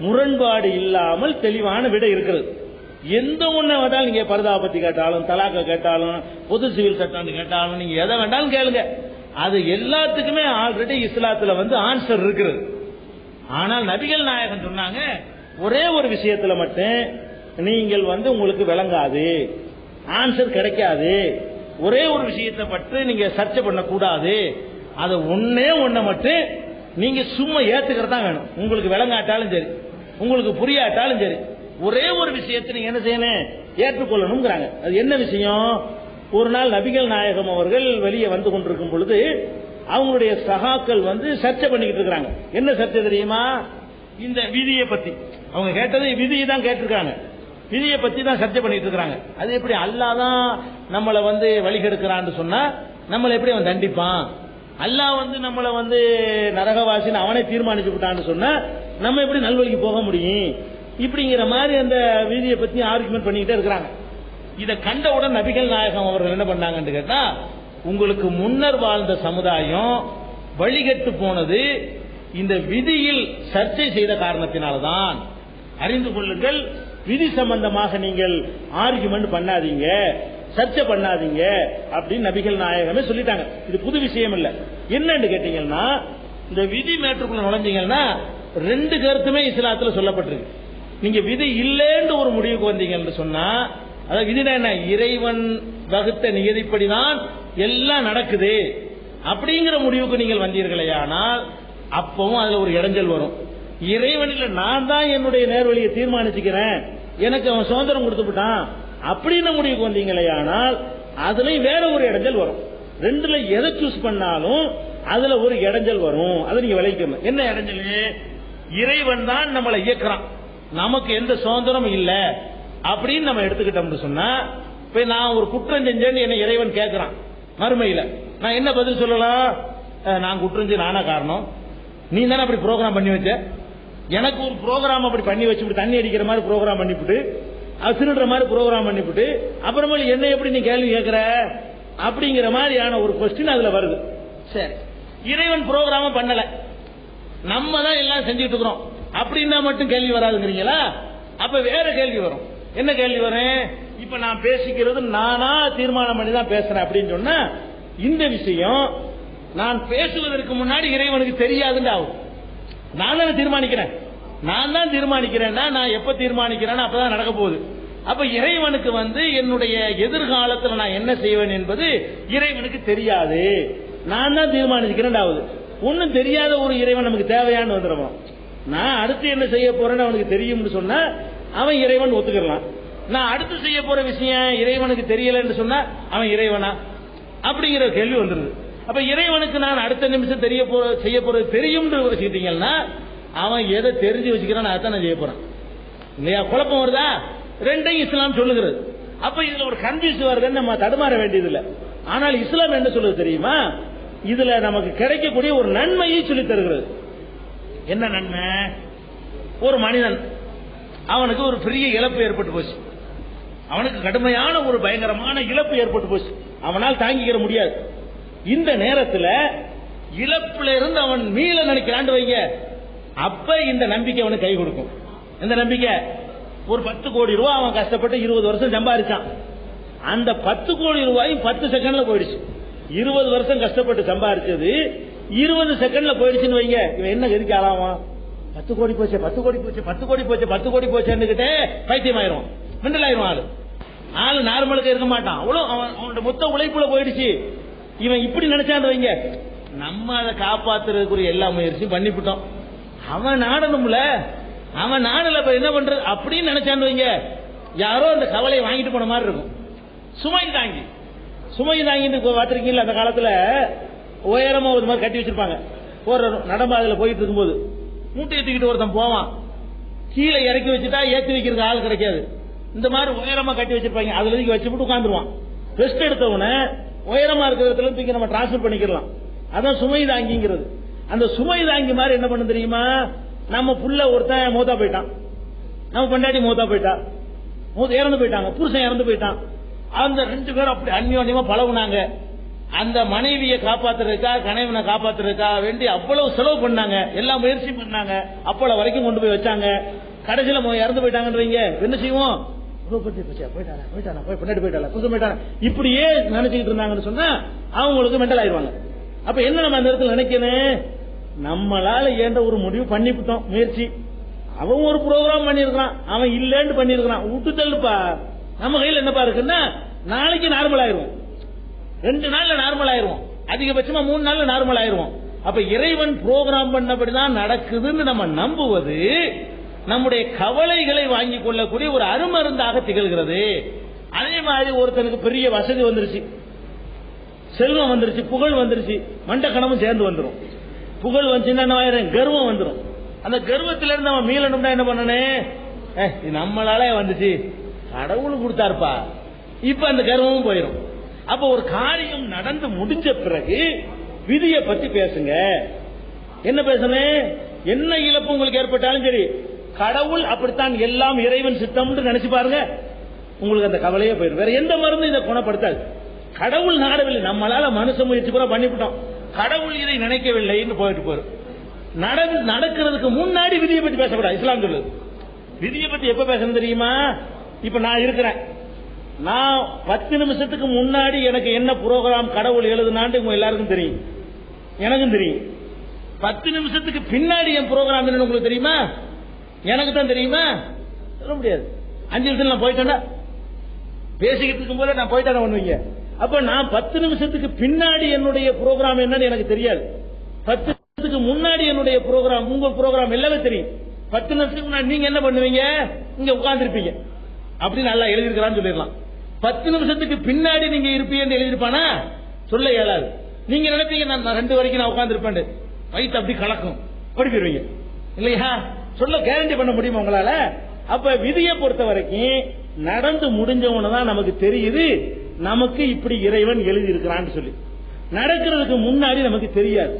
முரண்பாடு இல்லாமல் தெளிவான விடை இருக்கிறது. எந்த ஒண்ணு வேண்டாலும் நீங்க பர்தா பத்தி கேட்டாலும், தலாக்க கேட்டாலும், பொது சிவில் சட்டம் கேட்டாலும், நீங்க எதை வேண்டாலும் கேளுங்க, அது எல்லாத்துக்குமே ஆல்ரெடி இஸ்லாத்துல ஆன்சர் இருக்கிறது. ஆனால் நபிகள் நாயகம் சொன்னாங்க, ஒரே ஒரு விஷயத்துல மட்டும் நீங்கள் உங்களுக்கு விளங்காது, ஆன்சர் கிடைக்காது, ஒரே ஒரு விஷயத்தை பற்றி நீங்க சர்ச்சை பண்ணக்கூடாது, அதை ஒன்ன மட்டும் நீங்க சும்மா ஏத்துக்கிறதா வேணும். உங்களுக்கு விளங்காட்டாலும் சரி, உங்களுக்கு புரியாட்டாலும் சரி, ஒரே ஒரு விஷயத்தை நீங்க என்ன செய்யணும்? ஏற்றுக்கொள்ளணும்ங்கிறாங்க. அது என்ன விஷயம்? ஒரு நாள் நபிகள் நாயகம் அவர்கள் வெளியே வந்து கொண்டிருக்கும் பொழுது அவங்களுடைய சகாக்கள் சர்ச்சை பண்ணிக்கிட்டு இருக்காங்க. என்ன சர்ச்சை தெரியுமா? இந்த விதியை பத்தி. அவங்க கேட்டது விதியை தான் கேட்டிருக்காங்க, விதியை பத்தி தான் சர்ச்சை பண்ணிட்டு இருக்காங்க. அது எப்படி அல்லாஹ் தான் நம்மளை வழிகெடுக்கிறான்னு சொன்னா நம்மளை எப்படி அவன் தண்டிப்பான்? அல்லாஹ் நம்மளை நரகவாசின்னு அவனே தீர்மானிச்சு விட்டான்னு சொன்னா நம்ம எப்படி நல்வழிக்கு போக முடியும்? இப்படிங்கிற மாதிரி அந்த விதியை பத்தி ஆர்குமெண்ட் பண்ணிக்கிட்டே இருக்கிறாங்க. இதை கண்டவுடன் நபிகள் நாயகம் அவர்கள் என்ன பண்ணாங்கன்னு கேட்டா, உங்களுக்கு முன்னர் வாழ்ந்த சமுதாயம் வழிகட்டு போனது இந்த விதியில் சர்ச்சை செய்த காரணத்தினால்தான். அறிந்து கொள்ளுங்கள், விதி சம்பந்தமாக நீங்கள் ஆர்குமெண்ட் பண்ணாதீங்க, சர்ச்சை பண்ணாதீங்க அப்படின்னு நபிகள் நாயகமே சொல்லிட்டாங்க. இது புது விஷயம் இல்ல. என்னன்னு கேட்டீங்கன்னா, இந்த விதி மேற்றுக்குள்ள நுழைஞ்சீங்கன்னா 2 கருத்துமே இஸ்லாத்துல சொல்லப்பட்டிருக்கு. நீங்க விதி இல்லைன்னு ஒரு முடிவுக்கு வந்தீங்கன்னு சொன்னா, அதாவது விதினா என்ன? இறைவன் வகுத்த நியதிப்படிதான் எல்லாம் நடக்குது அப்படிங்கிற முடிவுக்கு நீங்கள் வந்தீர்களே, ஆனால் அப்பவும் அதுல ஒரு இடைஞ்சல் வரும். இறைவன் இல்ல, நான் தான் என்னுடைய நேர்வழியை தீர்மானிச்சுக்கிறேன், எனக்கு அவன் சுதந்திரம் கொடுத்துட்டான் அப்படின்னு முடிவுக்கு வந்தீங்களே, ஆனால் அதுலயும் வேற ஒரு இடைஞ்சல் வரும். 2ல எதை சூஸ் பண்ணாலும் அதுல ஒரு இடைஞ்சல் வரும். அதை நீங்க விளைவிக்கணும். என்ன இடைஞ்சல்? இறைவன் தான் நம்மளை இயக்குறான், நமக்கு எந்த சுதந்திரமும் இல்ல அப்படின்னு நம்ம எடுத்துக்கிட்டோம்னு சொன்னா, இப்ப நான் ஒரு குற்றம் செஞ்சேன்னு என்ன இறைவன் கேட்கிறான் மறுமையில, நான் என்ன பதில் சொல்லலாம்? நான் குற்றம் செஞ்சு நானா காரணம்? நீ தானே அப்படி ப்ரோக்ராம் பண்ணி வச்ச, எனக்கு ஒரு ப்ரோக்ராம் அப்படி பண்ணி வச்சுட்டு, தண்ணி அடிக்கிற மாதிரி ப்ரோக்ராம் பண்ணிவிட்டு, அது திருடுற மாதிரி ப்ரோக்ராம் பண்ணிவிட்டு, அப்புறமேல என்ன எப்படி நீ கேள்வி கேட்கிற அப்படிங்கிற மாதிரியான ஒரு கொஸ்டின் அதுல வருது. சரி, இறைவன் ப்ரோக்ராம பண்ணல, நம்ம தான் எல்லாம் செஞ்சுட்டு இருக்கிறோம் அப்படின்னா மட்டும் கேள்வி வராதுங்கிறீங்களா? அப்ப வேற கேள்வி வரும். என்ன கேள்வி வரும்? இப்ப நான் பேசிக்கிறது நானா தீர்மானம் பண்ணி தான் பேசுறேன் அப்படின்னு சொன்னா, இந்த விஷயம் நான் பேசுவதற்கு முன்னாடி இறைவனுக்கு தெரியாதுன்னு ஆகும். நான் தான் தீர்மானிக்கிறேன், நான் தான் தீர்மானிக்கிறேன்னா நான் எப்ப தீர்மானிக்கிறேன்னா அப்பதான் நடக்க போகுது. அப்ப இறைவனுக்கு என்னுடைய எதிர்காலத்தில் நான் என்ன செய்வேன் என்பது இறைவனுக்கு தெரியாது, நான் தான் தீர்மானிக்கிறேன் ஆகுது. ஒன்னும் தெரியாத ஒரு இறைவன் நமக்கு தேவையான்னு வந்துடுவோம். நான் அடுத்து என்ன செய்ய போறேன்னு அவனுக்கு தெரியும்னு சொன்னா அவன் இறைவன் ஒத்துக்கலாம். நான் அடுத்து செய்ய போற விஷயம் இறைவனுக்கு தெரியலன்னு சொன்னா அவன் இறைவனா அப்படிங்கிற கேள்வி வந்துருது. அப்ப இறைவனுக்கு நான் அடுத்த நிமிஷம் செய்ய போறது தெரியும் வச்சுக்கிட்டீங்கன்னா அவன் எதை தெரிஞ்சு வச்சுக்கிறான் அதான் நான் செய்ய போறேன் இல்லையா? குழப்பம் வருதா? 2ஐயும் இஸ்லாம் சொல்லுகிறது. அப்ப இதுல ஒரு கன்ஃபியூஸ் வருதுன்னு நம்ம தடுமாற வேண்டியது இல்லை. ஆனால் இஸ்லாம் என்ன சொல்லுது தெரியுமா? இதுல நமக்கு கிடைக்கக்கூடிய ஒரு நன்மையை சொல்லி தருகிறது. என்ன நன்மை? ஒரு மனிதன் அவனுக்கு ஒரு பெரிய இழப்பு ஏற்பட்டு போச்சு, அவனுக்கு கடுமையான ஒரு பயங்கரமான இழப்பு ஏற்பட்டு போச்சு, அவனால் தாங்கிக்கிற முடியாது. இந்த நேரத்தில் இழப்புல இருந்து அவன் மீள நினைக்கிறான் வைங்க, அப்ப இந்த நம்பிக்கை அவனுக்கு கை கொடுக்கும். இந்த நம்பிக்கை ஒரு 10 கோடி ரூபாய் அவன் கஷ்டப்பட்டு 20 வருஷம் சம்பாதிச்சான். அந்த 10 கோடி ரூபாயும் 10 செகண்ட்ல போயிடுச்சு. 20 வருஷம் கஷ்டப்பட்டு சம்பாதிச்சது 20 செகண்ட்ல போயிடுச்சுன்னு வைங்க. இவன் என்ன எதுக்கு ஆளாவான்? 10 கோடி போச்சு 10 கோடி போச்சு 10 கோடி போச்சு 10 கோடி போச்சுன்னுகிட்டே பைத்தியம் ஆயிரும், மெண்டல் ஆயிரும். ஆளு நார்மலுக்கு இருக்க மாட்டான். அவ்வளவு அவனோட மொத்த உழைப்புல போயிடுச்சு. இவன் இப்படி நினைச்சான்னு வைங்க, நம்ம அதை காப்பாத்துறதுக்குரிய எல்லா முயற்சியும் பண்ணிவிட்டோம். அவன் நாடணும்ல, அவன் நாடல என்ன பண்றது அப்படின்னு நினைச்சான்னு வைங்க, யாரோ அந்த கவலையை வாங்கிட்டு போன மாதிரி இருக்கும். சுமை தாங்கிட்டு பார்த்திருக்கீங்களா? அந்த காலத்துல உயரமா ஒரு மாதிரி கட்டி வச்சிருப்பாங்க. ஒரு நடம்பாதையில போயிட்டு இருக்கும்போது மூட்டையை தூக்கிட்டு ஒருத்தன் போவான், கீழே இறக்கி வச்சுட்டா ஏற்றி வைக்கிறதுக்கு ஆள் கிடைக்காது. இந்த மாதிரி உயரமா கட்டி வச்சிருப்பாங்க, அதுல இருந்து வச்சுட்டு உட்காந்துருவான். ரெஸ்ட் எடுத்தவன உயரமா இருக்கிற இடத்துல தூக்கி நம்ம டிரான்ஸ்பர் பண்ணிக்கலாம். அதான் சுமை தாங்கிங்கிறது. அந்த சுமை தாங்கி மாதிரி என்ன பண்ண தெரியுமா? நம்ம புள்ள ஒருத்தன் மூத்தா போயிட்டான், நம்ம பொண்டாட்டி மூத்தா போயிட்டா, இறந்து போயிட்டாங்க, புருஷன் இறந்து போயிட்டான். அந்த 2 பேரும் அப்படி அந்யோன்யமா பழகுனாங்க. அந்த மனைவியை காப்பாத்துறதுக்கா கணவனை காப்பாத்துறதுக்கா வேண்டி அவ்வளவு செலவு பண்ணாங்க, எல்லா முயற்சியும் பண்ணாங்க, அப்பள வரைக்கும் கொண்டு போய் வச்சாங்க. கடைசியில இறந்து போயிட்டாங்கன்றீங்க, என்ன செய்வோம்? இப்படியே நினைச்சுக்கிட்டு இருந்தாங்கன்னு சொன்னா அவங்களுக்கு மெண்டல் ஆயிடுவாங்க. அப்ப என்ன நம்ம அந்த இடத்துல நினைக்கணும்? நம்மளால ஏண்ட ஒரு முடிவு பண்ணிவிட்டோம், முயற்சி. அவன் ஒரு ப்ரோக்ராம் பண்ணிருக்கான், அவன் இல்லன்னு பண்ணிருக்கான், விட்டு தள்ளுப்பா. நம்ம கையில் என்னப்பா இருக்குன்னா, நாளைக்கு நார்மல் ஆயிருவோம், 2 நாள்ல நார்மல் ஆயிருவோம், அதிகபட்சமா 3 நாள்ல நார்மல் ஆயிருவோம். அப்ப இறைவன் ப்ரோக்ராம் பண்ணபடிதான் நடக்குதுன்னு நம்ம நம்புவது நம்முடைய கவலைகளை வாங்கிக் கொள்ளக்கூடிய ஒரு அருமருந்தாக திகழ்கிறது. அதே மாதிரி ஒருத்தனுக்கு பெரிய வசதி வந்துருச்சு, செல்வம் வந்துருச்சு, புகழ் வந்துருச்சு, மண்டக்கணமும் சேர்ந்து வந்துடும். புகழ் வந்துச்சுன்னா கர்வம் வந்துடும். அந்த கர்வத்திலிருந்து நம்ம மீளணும்னா என்ன பண்ணனே? நம்மளாலே வந்துச்சு, கடவுள் கொடுத்தாருப்பா, இப்ப அந்த கர்வமும் போயிடும். அப்ப ஒரு காரியம் நடந்து முடிஞ்ச பிறகு விதியை பத்தி பேசுங்க. என்ன பேசணும்? என்ன இழப்பு உங்களுக்கு ஏற்பட்டாலும் சரி, கடவுள் அப்படித்தான், எல்லாம் இறைவன் சித்தம் நினைச்சு பாருங்க, உங்களுக்கு அந்த கவலையே போயிடும். வேற எந்த மருந்து இதை குணப்படுத்தாது. கடவுள் நாடவில்லை, நம்மளால மனுஷ முயற்சி கூட பண்ணிவிட்டோம், கடவுள் இதை நினைக்கவில்லைன்னு போயிட்டு போயிடும். நடக்கிறதுக்கு முன்னாடி விதியை பத்தி பேசக்கூடாது. இஸ்லாம் சொல்லுது விதியை பத்தி எப்ப பேசணும் தெரியுமா? இப்ப நான் இருக்கிறேன், நான் 10 நிமிஷத்துக்கு முன்னாடி எனக்கு என்ன புரோகிராம் கடவுள் எழுதுனான்னு உங்க எல்லாருக்கும் தெரியும், எனக்கும் தெரியும். 10 நிமிஷத்துக்கு பின்னாடி என் புரோகிராம் என்னன்னு உங்களுக்கு தெரியுமா? எனக்கு தான் தெரியுமா? சொல்ல முடியாது. 5 நிமிஷம் நான் போயிட்டேன்னா, பேசிக்கிட்டு இருக்கும் போது நான் போயிட்டேன் பண்ணுவீங்க. அப்ப நான் 10 நிமிஷத்துக்கு பின்னாடி என்னுடைய புரோகிராம் என்னன்னு எனக்கு தெரியாது. 10 நிமிஷத்துக்கு முன்னாடி என்னுடைய புரோகிராம், உங்க புரோகிராம் எல்லாமே தெரியும். 10 நிமிஷத்துக்கு முன்னாடி நீங்க என்ன பண்ணுவீங்க? இங்க உட்கார்ந்துருப்பீங்க, அப்படி நல்லா எழுதிருக்கிறான்னு சொல்லிடலாம். 10 நிமிஷத்துக்கு பின்னாடி நீங்க இருப்பீங்கன்னு எழுதிருப்பானா? சொல்ல இயலாது. நீங்க நினைப்பீங்க நான் 2 வரைக்கும் நான் உட்கார்ந்துருப்பேன், வயிற்று அப்படி கலக்கும், ஓடி போயிருவீங்க இல்லையா? சொல்ல கேரண்டி பண்ண முடியுமா உங்களால? அப்ப விதியை பொறுத்த வரைக்கும் நடந்து முடிஞ்சவன தான் நமக்கு தெரியுது, நமக்கு இப்படி இறைவன் எழுதி இருக்கிறான்னு சொல்லி. நடக்கிறதுக்கு முன்னாடி நமக்கு தெரியாது.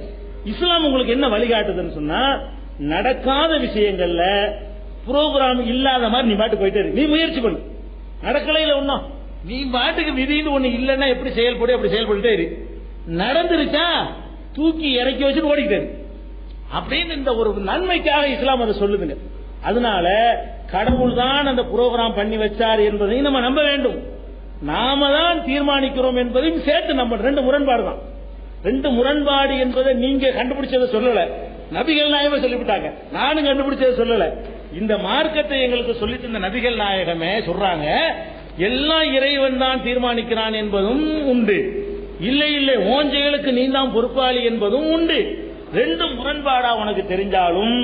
இஸ்லாம் உங்களுக்கு என்ன வழிகாட்டுதுன்னு சொன்னா, நடக்காத விஷயங்கள்ல புரோகிராம் இல்லாத மாதிரி நீ பாட்டு போயிட்டே இரு, நீ முயற்சி பண்ணு. நடக்கலையில ஒன்னும் நீ பாட்டுக்கு விதின்னு ஒண்ணு இல்லன்னா எப்படி செயல்படு, அப்படி செயல்பட்டுட்டே இரு. நடந்துருச்சா தூக்கி இறக்கி வச்சுட்டு ஓடிக்கிட்டே இரு. அப்படின்னு இந்த ஒரு நன்மைக்காக இஸ்லாம் அதை சொல்லுதுங்க. அதனால கடவுள் தான் அந்த புரோகிராம் பண்ணி வச்சார் என்பதையும் நம்ம நம்ப வேண்டும். நாம தான் தீர்மானிக்கிறோம் என்பதையும் சேர்த்து நம்ம 2 முரண்பாடு தான். 2 முரண்பாடு என்பதை நீங்க கண்டுபிடிச்சதை சொல்லல, நபிகள் நாயகமே சொல்லிவிட்டாங்க, நானும் கண்டுபிடிச்சதை சொல்லல. இந்த மார்க்கத்தை எங்களுக்கு சொல்லி தந்த நபிகள் நாயகமே சொல்றாங்க, எல்லாம் இறைவன் தான் தீர்மானிக்கிறான் என்பதும் உண்டு, இல்லை இல்லை உன் செயலுக்கு நீ தான் பொறுப்பாளி என்பதும் உண்டு. 2 முரண்பாடா உனக்கு தெரிஞ்சாலும்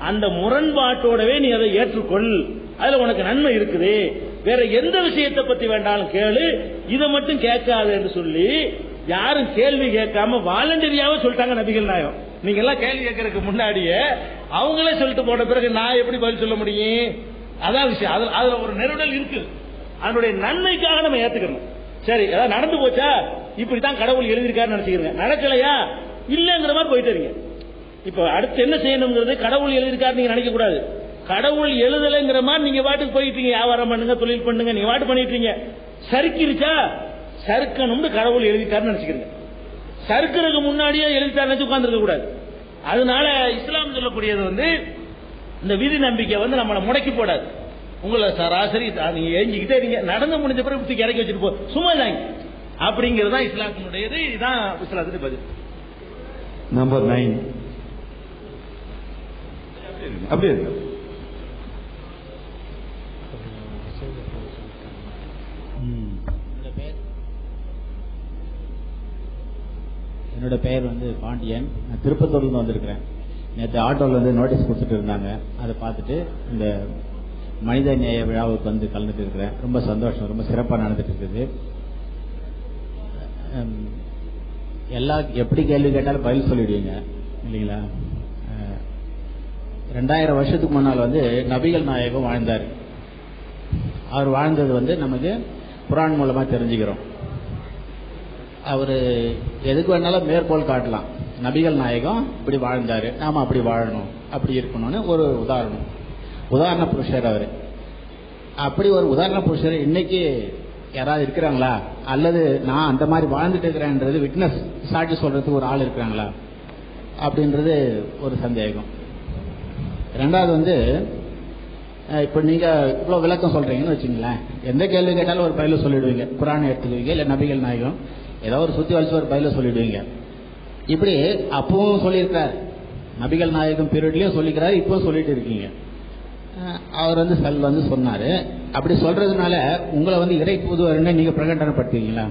அந்த முரண்பாட்டோடவே நீ அதை ஏற்றுக்கொள், அதுல உனக்கு நன்மை இருக்குது. வேற எந்த விஷயத்தை பத்தி வேண்டாலும் கேளு, இதை மட்டும் கேட்காது என்று சொல்லி யாரும் கேள்வி கேட்காம வாலண்டரியாவே சொல்லிட்டாங்க நபிகள் நாயகம். நீங்க எல்லாம் கேள்வி கேட்கறதுக்கு முன்னாடியே அவங்களே சொல்லிட்டு போன பிறகு நான் எப்படி பதில் சொல்ல முடியும்? அதான் விஷயம். அதுல ஒரு நெருடல் இருக்கு, அதனுடைய நன்மைக்காக நம்ம ஏத்துக்கணும். சரி, அதாவது நடந்து போச்சா, இப்படித்தான் கடவுள் எழுதியிருக்காருன்னு நினைச்சுக்கிறேன், நடக்கலையா இல்லங்கிற மாதிரி போயிட்டு இருங்க. இப்ப அடுத்து என்ன செய்யணுங்கிறது, கடவுள் எழுதியிருக்காரு நீங்க நினைக்க கூடாது. கடவுள் எழுதலைங்கிற மாதிரி நீங்க பாட்டுக்கு போயிட்டீங்க, வியாபாரம் பண்ணுங்க, தொழில் பண்ணுங்க, நீங்க பாட்டு பண்ணிட்டீங்க. சறுக்கிருச்சா, சறுக்கணும்னு கடவுள் எழுதிட்டாருன்னு நினைச்சுக்கிறேன். சறுக்கிறதுக்கு முன்னாடியே எழுதிட்டாரு நினைச்சு உட்கார்ந்துருக்க கூடாது. அதனால இஸ்லாம் சொல்லக்கூடியது வந்து இந்த விதி நம்பிக்கை வந்து நம்மளை முடக்கி போடாது. உங்களை சராசரி நீங்க எஞ்சிக்கிட்டே நீங்க நடந்து முடிஞ்ச பிறகு தூக்கி இறக்கி வச்சுட்டு போ சும்மா தாங்க அப்படிங்கிறது தான் இஸ்லாத்தினுடையது. இதுதான் இஸ்லாத்துக்கு பதில். நம்பர் 9 அப்படியே இருக்கு. என்னோட பெயர் வந்து பாண்டியன். நான் திருப்பத்தூர்லேருந்து வந்திருக்கிறேன். நேற்று ஆட்டோவில் வந்து நோட்டீஸ் கொடுத்துட்டு இருந்தாங்க. அதை பார்த்துட்டு இந்த மனித நேய விழாவுக்கு வந்து கலந்துட்டு இருக்கிறேன். ரொம்ப சந்தோஷம், ரொம்ப சிறப்பாக நடந்துட்டு இருக்குது. எல்லா எப்படி கேள்வி கேட்டாலும் பதில் சொல்லிடுவீங்க இல்லைங்களா? 2000 வருஷத்துக்கு முன்னால் வந்து நபிகள் நாயகம் வாழ்ந்தார். அவர் வாழ்ந்தது வந்து நமக்கு குர்ஆன் மூலமா தெரிஞ்சுக்கிறோம். அவர் எதுக்கு வேணாலும் மேற்கோள் காட்டலாம். நபிகள் நாயகம் இப்படி வாழ்ந்தாரு, நாம அப்படி வாழணும், அப்படி இருக்கணும்னு ஒரு உதாரண புருஷர் அவர். அப்படி ஒரு உதாரண புருஷர் இன்னைக்கு யாராவது இருக்கிறாங்களா? அல்லது நான் அந்த மாதிரி வாழ்ந்துட்டு இருக்கிறேன்றது விட்னஸ் சாட்சி சொல்றதுக்கு ஒரு ஆள் இருக்கிறாங்களா அப்படின்றது ஒரு சந்தேகம். ரெண்டாவது வந்து இப்ப நீங்க இவ்வளவு விளக்கம் சொல்றீங்கன்னு வச்சுங்களேன், எந்த கேள்வி கேட்டாலும் ஒரு பதில சொல்லிடுவீங்க. குர்ஆனை எடுத்துக்குவீங்க, இல்ல நபிகள் நாயகம் ஏதோ ஒரு சுத்தி வலிச்சு ஒரு பதில சொல்லிடுவீங்க. இப்படி அப்பவும் சொல்லியிருக்கார், நபிகள் நாயகம் பீரியட்லயும் சொல்லிக்கிறாரு, இப்பவும் சொல்லிட்டு இருக்கீங்க. அவர் வந்து வந்து சொன்னாரு. அப்படி சொல்றதுனால உங்களை வந்து இறை தூதுவர்னு நீங்க பிரகடனப்படுத்துவீங்களா?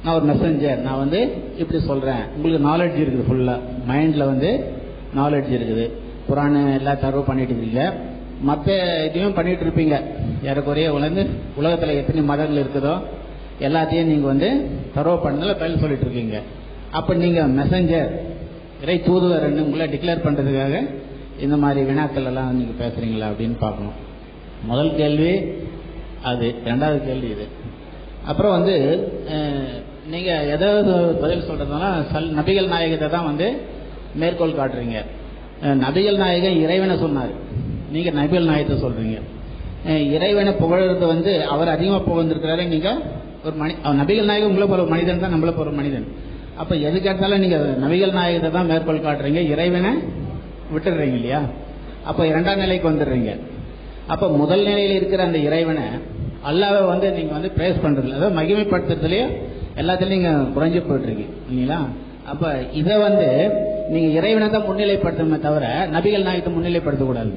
நான் ஒரு மெசஞ்சர், நான் வந்து இப்படி சொல்றேன், உங்களுக்கு நாலேஜ் இருக்குது, ஃபுல்லா மைண்ட்ல வந்து நாலேஜ் இருக்குது, குர்ஆன் எல்லாம் தரவு பண்ணிட்டு இருக்கீங்க, மற்ற இதையும் பண்ணிட்டு இருப்பீங்க. ஏறக்குறைய உலகத்துல எத்தனை மதங்கள் இருக்குதோ எல்லாத்தையும் நீங்க வந்து தரவு பண்ணல பதில் சொல்லிட்டு இருக்கீங்க. அப்ப நீங்க மெசஞ்சர் இறை தூதுவர்னு உங்களை டிக்ளேர் பண்றதுக்காக இந்த மாதிரி வினாக்கள் எல்லாம் நீங்க பேசுறீங்களா அப்படின்னு பார்க்கணும். முதல் கேள்வி அது. ரெண்டாவது கேள்வி இது. அப்புறம் வந்து நீங்க எதாவது பதில் சொல்றதுனா நபிகள் நாயகத்தை தான் வந்து மேற்கோள் காட்டுறீங்க. நபிகள் நாயகம் இறைவனை சொன்னார், நீங்க நபிகள் நாயகத்தை சொல்றீங்க. இறைவனை புகழறது வந்து அவர் அதிகமா புகழ்ந்திருக்கிறாரு. நீங்க ஒரு நபிகள் நாயகம் உங்களை போற மனிதன் தான், நம்மள போற மனிதன். அப்ப எதுக்கு எடுத்தாலும் நீங்க நபிகள் நாயகத்தை தான் மேற்கோள் காட்டுறீங்க, இறைவனை விட்டுடுறீங்க இல்லையா? அப்ப இரண்டாம் நிலைக்கு வந்துடுறீங்க. அப்ப முதல் நிலையில் இருக்கிற அந்த இறைவனை அல்லாஹ்வை வந்து நீங்க வந்து பிரேஸ் பண்றது, அதாவது மகிமைப்படுத்துறதுலயே எல்லாத்திலையும் நீங்க குறைஞ்சு போயிட்டு இருக்கீங்க இல்லைங்களா? அப்ப இதை வந்து நீங்க இறைவனை தான் முன்னிலைப்படுத்தணுமே தவிர நபிகள் நாயகத்தை முன்னிலைப்படுத்தக்கூடாது.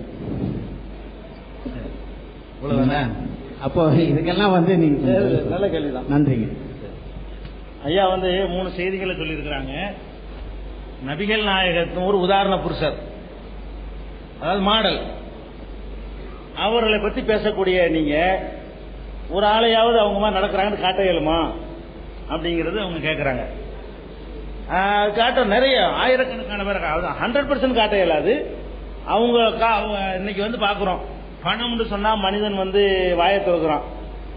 அப்போ இதுக்கெல்லாம் வந்து நீங்க நல்ல கேள்விதான். நன்றிங்க ஐயா. வந்து 3 செய்திகளை சொல்லி இருக்கிறாங்க. நபிகள் நாயகத்தின் ஒரு உதாரண புருஷர், அதாவது மாடல், அவர்களை பத்தி பேசக்கூடிய நீங்க ஒரு ஆளையாவது அவங்க மாதிரி நடக்கிறாங்கன்னு காட்ட இயலுமா அப்படிங்கறது அவங்க கேட்கறாங்க. காட்ட நிறைய ஆயிரக்கணக்கான பேர், 100% காட்ட இயலாது. அவங்க இன்னைக்கு வந்து பாக்குறோம், பணம்னு சொன்னா மனிதன் வந்து வாயை திறக்கிறான்.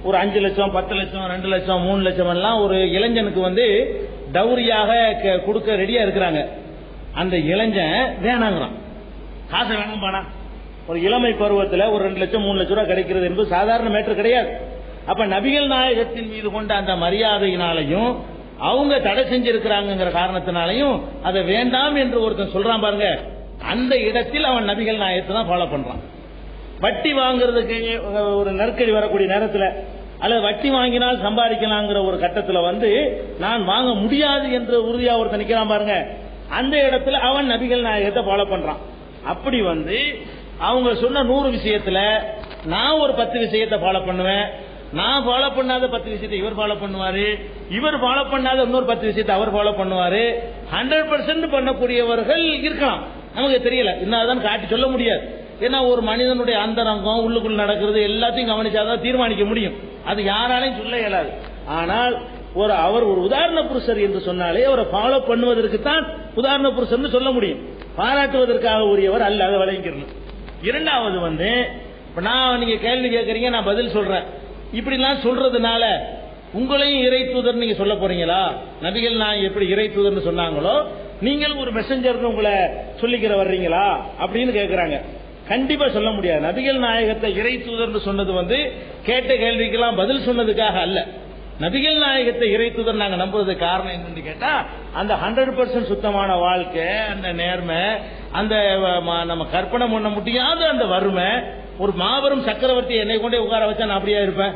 ஒரு 5 லட்சம் 10 லட்சம் 2 லட்சம் 3 லட்சம் எல்லாம் ஒரு இளைஞனுக்கு வந்து டவுரியாக கொடுக்க ரெடியா இருக்கிறாங்க. அந்த இளைஞன் வேணாங்கிறான், காசை வேணாம் பானா. ஒரு இளமை பருவத்தில் ஒரு 2 லட்சம் 3 லட்சம் ரூபாய் கிடைக்கிறது என்பது சாதாரண மேட்டர் கிடையாது. அப்ப நபிகள் நாயகத்தின் மீது கொண்ட அந்த மரியாதையினாலையும் அவங்க தடை செஞ்சிருக்கிறாங்கிற காரணத்தினாலையும் அதை வேண்டாம் என்று ஒருத்தன் சொல்றான் பாருங்க, அந்த இடத்தில் அவன் நபிகள் நாயகத்தை தான் ஃபாலோ பண்றான். வட்டி வாங்குறதுக்கு ஒரு நெருக்கடி வரக்கூடிய நேரத்தில், அல்லது வட்டி வாங்கினால் சம்பாதிக்கலாங்கிற ஒரு கட்டத்தில் வந்து நான் வாங்க முடியாது என்று உறுதியா ஒருத்தன் நிக்கிறான் பாருங்க, அந்த இடத்துல அவன் நபிகள் நாயகத்தை ஃபாலோ பண்றான். அப்படி வந்து அவங்க சொன்ன 100 விஷயத்துல நான் ஒரு 10 விஷயத்தை ஃபாலோ பண்ணுவேன், நான் ஃபாலோ பண்ணாத 10 விஷயத்தை இவர் ஃபாலோ பண்ணுவாரு, இவர் ஃபாலோ பண்ணாத இன்னொரு 10 விஷயத்தை அவர் ஃபாலோ பண்ணுவாரு. 100% பண்ணக்கூடியவர்கள் இருக்கலாம், நமக்கு தெரியல, என்னதான் காட்டி சொல்ல முடியாது. ஏன்னா ஒரு மனிதனுடைய அந்தரங்கம் உள்ளுக்குள் நடக்கிறது எல்லாத்தையும் கவனிச்சாதான் தீர்மானிக்க முடியும், அது யாராலையும் சொல்ல இயலாது. ஆனால் அவர் ஒரு உதாரண புருஷர் என்று சொன்னாலே அவரை ஃபாலோ பண்ணுவதற்கு தான் உதாரண புருஷர் சொல்ல முடியும், பாராட்டுவதற்காக உரியவர் அல்ல, அதை வழங்கிடணும். இரண்டாவது வந்து இப்ப நான் நீங்க கேள்வி கேட்கறீங்க, நான் பதில் சொல்றேன். இப்படிலாம் சொல்றதுனால உங்களையும் இறை தூதர் நீங்க சொல்ல போறீங்களா? நபிகள் நான் எப்படி இறை தூதர்னு சொன்னாங்களோ நீங்களும் ஒரு மெசஞ்சர்னு உங்களை சொல்லிக்கிற வர்றீங்களா அப்படின்னு கேட்கிறாங்க. கண்டிப்பா சொல்ல முடியாது. நபிகள் நாயகத்தை இறை தூதர்னு சொன்னது வந்து கேட்ட கேள்விக்கெல்லாம் பதில் சொன்னதுக்காக அல்ல. நபிகள் நாயகத்தை இறைத்துதர் நாங்க நம்புறதுக்கு காரணம் என்னன்னு கேட்டா அந்த 100% சுத்தமான வாழ்க்கை, அந்த நேர்மை, அந்த நம்ம கற்பனை பண்ண முடியாத அந்த வறுமை, ஒரு மாபெரும் சக்கரவர்த்தி என்னை கொண்டே உட்கார வச்சா நான் அப்படியா இருப்பேன்?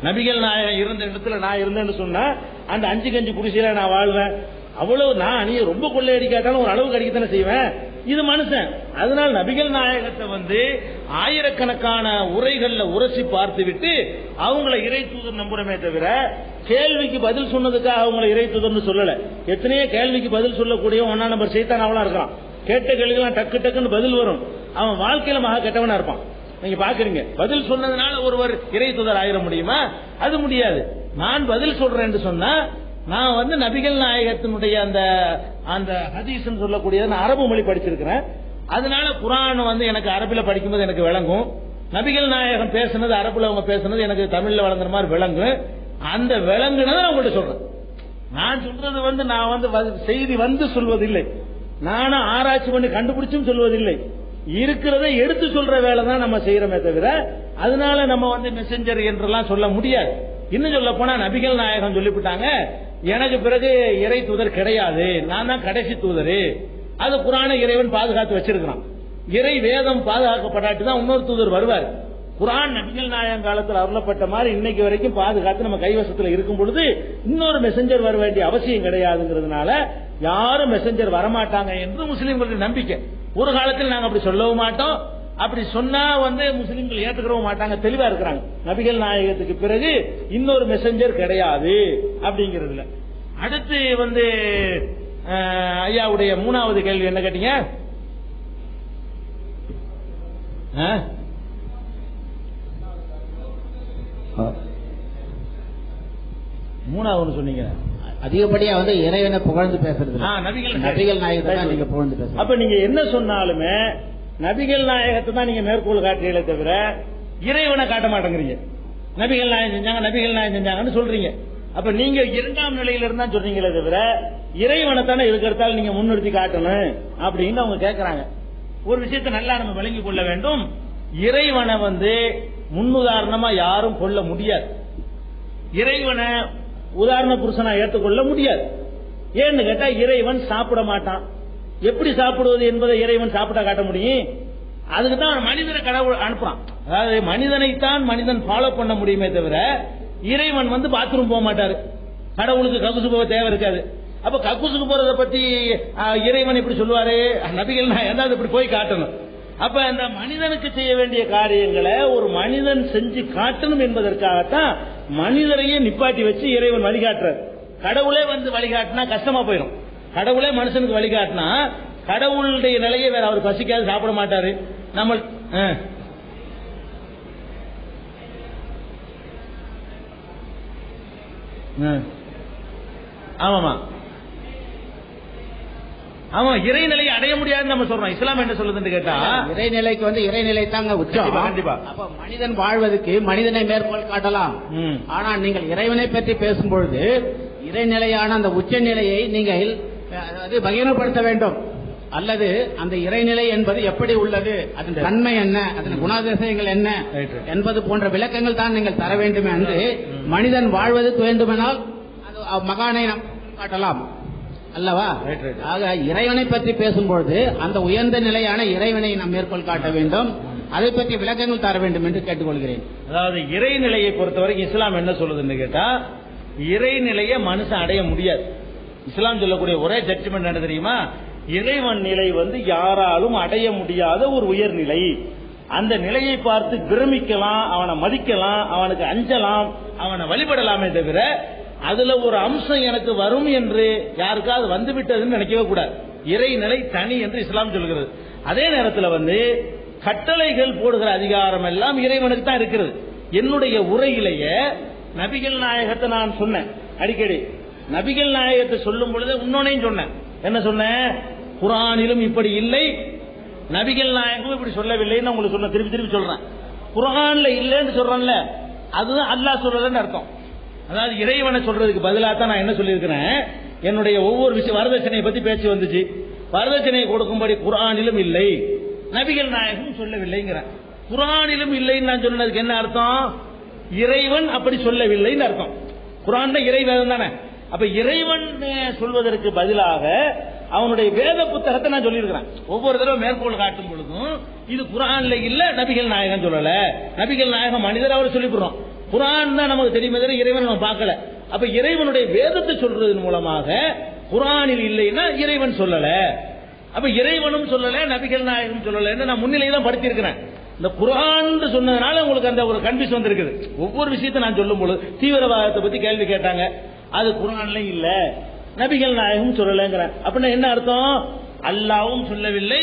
நபிகள் நாயகம் இருந்த இடத்துல நான் இருந்தேன்னு சொன்னா அந்த 5 கஞ்சி குடிசையில நான் வாழ்வேன். அவ்வளவு நான் நீ ரொம்ப கொள்ளையடிக்காட்டாலும் ஒரு அளவுக்கு அடிக்கத்தானே செய்வேன். இது மனுஷன். அதனால நபிகள் நாயகத்தை ஆயிரக்கணக்கான உரைகள்ல உரசி பார்த்து விட்டு அவங்களை இறை தூதர் நம்புறமே தவிர கேள்விக்கு பதில் சொன்னதுக்காக அவங்களை இறை தூதர்னு சொல்லல. எத்தனையோ கேள்விக்கு பதில் சொல்லக்கூடிய 1 நம்பர் சைத்தான் அவளா இருக்கான். கேட்ட கேள்விலாம் டக்கு டக்குன்னு பதில் வரும். அவன் வாழ்க்கையில மகா கெட்டவனா இருப்பான். நீங்க பாக்குறீங்க, பதில் சொன்னதுனால ஒருவர் இறை தூதர் ஆயிர முடியுமா? அது முடியாது. நான் பதில் சொல்றேன் என்று சொன்னா நான் நபிகள் நாயகத்தினுடைய அந்த ஹதீஸ் சொல்லக்கூடிய அரபு மொழி படிச்சிருக்கிறேன். அதனால குர்ஆன் எனக்கு அரபில படிக்கும்போது எனக்கு விளங்கும். நபிகள் நாயகம் பேசுனது அரபுல அவங்க பேசுனது எனக்கு தமிழ்ல வழங்குற மாதிரி விளங்கும். அந்த விளங்குனதை உங்கள்கிட்ட சொல்றேன். நான் சொல்றது நான் செய்தி சொல்வதில்லை, நானும் ஆராய்ச்சி பண்ணி கண்டுபிடிச்சும் சொல்வதில்லை. இருக்கிறத எடுத்து சொல்ற வேலை தான் நம்ம செய்யறோமே தவிர அதனால நம்ம மெசஞ்சர் என்றெல்லாம் சொல்ல முடியாது. இன்னும் சொல்ல போனா நபிகள் நாயகம் சொல்லிவிட்டாங்க, எனக்கு பிறகு இறை தூதர் கிடையாது, நான் தான் கடைசி தூதர். அது குர்ஆனை இறைவன் பாதுகாத்து வச்சிருக்கிறான். இறை வேதம் பாதுகாக்கப்படாட்டி தான் இன்னொரு தூதர் வருவார். குர்ஆன் நபிகள் நாயகம் காலத்தில் அருளப்பட்ட மாதிரி இன்னைக்கு வரைக்கும் பாதுகாத்து நம்ம கைவசத்தில் இருக்கும் பொழுது இன்னொரு மெசஞ்சர் வர வேண்டிய அவசியம் கிடையாதுங்கிறதுனால யாரும் மெசஞ்சர் வரமாட்டாங்க என்று முஸ்லீம்களுடைய நம்பிக்கை. ஒரு காலத்தில் நாங்க அப்படி சொல்லவும் மாட்டோம். அப்படி சொன்னா முஸ்லிம்கள் ஏற்றுக்கவும் மாட்டாங்க. தெளிவா இருக்கிறாங்க. நபிகள் நாயகத்துக்கு பிறகு இன்னொரு மெசஞ்சர் கிடையாது அப்படிங்கறதுல. அடுத்து ஐயாவுடைய 3வது கேள்வி என்ன கேட்டீங்க? மூணாவது சொன்னீங்க. அதிகப்படியா இறைவனை புகழ்ந்து பேசுறது நபிகள் நாயகத்தை நீங்க புகழ்ந்து பேசுறது. அப்ப நீங்க என்ன சொன்னாலுமே நபிகள் நாயகத்தை தான் நீங்க மேற்கோள் காட்டுறீங்களே தவிர இறைவனை காட்ட மாட்டேங்கிறீங்க. நபிகள் நாயகம் செஞ்சாங்க, நபிகள் நாயகம் செஞ்சாங்கன்னு சொல்றீங்க. அப்ப நீங்க 2ஆம் நிலையில இருந்தா சொல்றீங்களே தவிர இறைவனை தானே இருக்கிறதால நீங்க முன்னிறுத்தி காட்டணும் அப்படின்னு அவங்க கேட்கறாங்க. ஒரு விஷயத்தை நல்லா நம்ம விளங்கிக் கொள்ள வேண்டும். இறைவனை முன்னுதாரணமா யாரும் கொள்ள முடியாது. இறைவனை உதாரண புருஷனா ஏற்றுக்கொள்ள முடியாது. ஏன்னு கேட்டா இறைவன் சாப்பிட மாட்டான். எப்படி சாப்பிடுவது என்பதை இறைவன் சாப்பிட்டா காட்ட முடியும்? அதுக்கு தான் மனிதனை கடவுள் அனுப்புறான். அதாவது மனிதனைத்தான் மனிதன் ஃபாலோ பண்ண முடியுமே தவிர இறைவன் பாத்ரூம் போக மாட்டாரு. கடவுளுக்கு கக்கூசு போக தேவை இருக்காது. அப்ப கக்கூசுக்கு போறத பத்தி இறைவன் இப்படி சொல்லுவாரு? நபிகள் ஏதாவது இப்படி போய் காட்டணும். அப்ப அந்த மனிதனுக்கு செய்ய வேண்டிய காரியங்களை ஒரு மனிதன் செஞ்சு காட்டணும் என்பதற்காகத்தான் மனிதரையே நிப்பாட்டி வச்சு இறைவன் வழிகாட்டுறார். கடவுளே வழிகாட்டினா கஷ்டமா போயிடும். கடவுளே மனுஷனுக்கு வழிகாட்டினா கடவுளுடைய நிலையை வேற அவர் பசிக்காது சாப்பிட மாட்டாரு. நம்ம ஆமாமா ஆமா இறைநிலையை அடைய முடியாதுன்னு நம்ம சொல்றோம். இஸ்லாம் என்ன சொல்லுதுன்னு கேட்டா இறைநிலைக்கு இறைநிலை தாங்க உச்சம். கண்டிப்பா. அப்ப மனிதன் வாழ்வதற்கு மனிதனை மேற்கோள் காட்டலாம். ஆனா நீங்கள் இறைவனை பற்றி பேசும்பொழுது இறைநிலையான அந்த உச்ச நிலையை நீங்கள் பகிரப்படுத்த வேண்டும். அல்லது அந்த இறைநிலை என்பது எப்படி உள்ளது, அதன் தன்மை என்ன, அதன் குணாதிசயங்கள் என்ன என்பது போன்ற விளக்கங்கள் தான் நீங்கள் தர வேண்டும் என்று மனிதன் வாழ்வதற்கு வேண்டுமென்றால் மகானை நாம் காட்டலாம் அல்லவா? ஆக இறைவனை பற்றி பேசும்பொழுது அந்த உயர்ந்த நிலையான இறைவனை நாம் மேற்கோள் காட்ட வேண்டும். அதை பற்றி விளக்கங்கள் தர வேண்டும் என்று கேட்டுக்கொள்கிறேன். அதாவது இறைநிலையை பொறுத்தவரைக்கும் இஸ்லாம் என்ன சொல்லுதுன்னு கேட்டா இறைநிலையை மனுஷன் அடைய முடியாது. இஸ்லாம் சொல்லக்கூடிய ஒரே ஜட்ஜ்மெண்ட் என்ன தெரியுமா? இறைவன் நிலை யாராலும் அடைய முடியாத ஒரு உயர்நிலை. அந்த நிலையை பார்த்து பிரமிக்கலாம், அவனை மதிக்கலாம், அவனுக்கு அஞ்சலாம், அவனை வழிபடலாமே தவிர அதுல ஒரு அம்சம் எனக்கு வரும் என்று யாருக்காவது வந்துவிட்டதுன்னு நினைக்கவே கூடாது. இறைநிலை தனி என்று இஸ்லாம் சொல்கிறது. அதே நேரத்தில் கட்டளைகள் போடுகிற அதிகாரம் எல்லாம் இறைவனுக்கு தான் இருக்கிறது. என்னுடைய உரையிலேயே நபிகள் நாயகத்தை நான் சொன்னேன். அடிக்கடி நபிகள் நாயகத்தை சொல்லும் பொழுது இன்னொன்னையும் சொன்னேன். என்ன சொன்னேன்? குர்ஆனிலும் இப்படி இல்லை, நபிகள் நாயகம் இப்படி சொல்லவில்லைன்னு உங்களுக்கு சொன்ன. திருப்பி திருப்பி சொல்றேன். குர்ஆன்ல இல்லைன்னு சொல்றேன்ல, அதுதான் அல்லாஹ் சொல்றதுன்னு அர்த்தம். அதாவது இறைவனை சொல்றதுக்கு பதிலாக தான் நான் என்ன சொல்லியிருக்கிறேன், என்னுடைய ஒவ்வொரு விஷயம் வரதட்சணையை பத்தி பேச்சு வந்துச்சு. வரதட்சணையை கொடுக்கும்படி குர்ஆனிலும் இல்லை, நபிகள் நாயகம் சொல்லவில்லைங்கிறேன். குர்ஆனிலும் இல்லைன்னு நான் சொன்னதுக்கு என்ன அர்த்தம்? இறைவன் அப்படி சொல்லவில்லைன்னு அர்த்தம். குர்ஆன் இறை வேதம் தானே. அப்ப இறைவன் சொல்வதற்கு பதிலாக அவனுடைய வேத புத்தகத்தை நான் சொல்லியிருக்கிறேன். ஒவ்வொரு தடவை மேற்கோள் காட்டும் பொழுதும் இது குர்ஆன்ல இல்ல, நபிகள் நாயகம் சொல்லல, நபிகள் நாயகம் மனிதர் அவர் சொல்லிவிடுறோம். குர்ஆன் தான் நமக்கு தெரியுமே தவிர இறைவன் நம்ம பார்க்கல. அப்ப இறைவனுடைய வேதத்தை சொல்றதன் மூலமாக குர்ஆனில் இல்லைன்னா இறைவன் சொல்லல, அப்ப இறைவனும் சொல்லல, நபிகள் நாயகம் சொல்லல. நான் முன்னிலையை தான் படுத்தியிருக்கிறேன். இந்த குர்ஆன் சொன்னதுனால உங்களுக்கு அந்த ஒரு கன்ஃபியூஸ் வந்திருக்குது. ஒவ்வொரு விஷயத்தை நான் சொல்லும் பொழுது தீவிரவாதத்தை பத்தி கேள்வி கேட்டாங்க, அது குர்ஆன்ல இல்ல, நபிகள் நாயகம் சொல்லலங்கிறேன். அப்படின்னா என்ன அர்த்தம்? அல்லாஹ்வும் சொல்லவில்லை,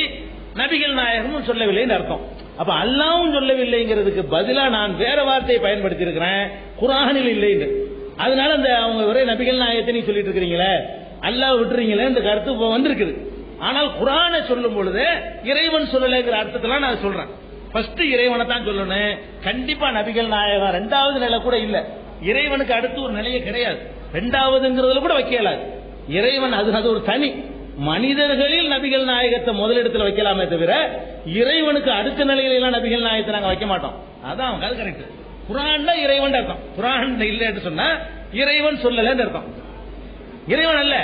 நபிகள் நாயகமும் சொல்லவில்லைன்னு அர்த்தம். அப்ப அல்லாஹ்வும் சொல்லவில்லைங்கிறதுக்கு பதிலா நான் வேற வார்த்தையை பயன்படுத்தி இருக்கிறேன், குர்ஆனில் இல்லைன்னு. அதனால அந்த அவங்க ஒரே நபிகள் நாயகத்தை நீ சொல்லிட்டு இருக்கிறீங்களே, அல்லாஹ் விட்டுறீங்களே, இந்த கருத்து வந்திருக்குது. ஆனால் குர்ஆனை சொல்லும் பொழுது இறைவன் சொல்லலைங்கிற அர்த்தத்துல நான் சொல்றேன். ஃபர்ஸ்ட் இறைவனை தான் சொல்லணும். கண்டிப்பா நபிகள் நாயகம் ரெண்டாவது நிலை கூட இல்ல. இறைவனுக்கு அடுத்து ஒரு நிலையே கிடையாது. ரெண்டாவதுங்கிறதுல கூட வைக்கலாது. இறைவன் அது ஒரு தனி. மனிதர்களில் நபிகள் நாயகத்தை முதலிடத்தில் வைக்கலாமே தவிர இறைவனுக்கு அடுத்த நிலையில எல்லாம் நபிகள் நாயகத்தை நாங்க வைக்க மாட்டோம். அதான் அது கரெக்ட். குர்ஆன்ல இறைவன் அர்த்தம், குர்ஆன் இல்லைன்னு சொன்னா இறைவன் சொல்லலன்னு அர்த்தம். இறைவன் அல்ல,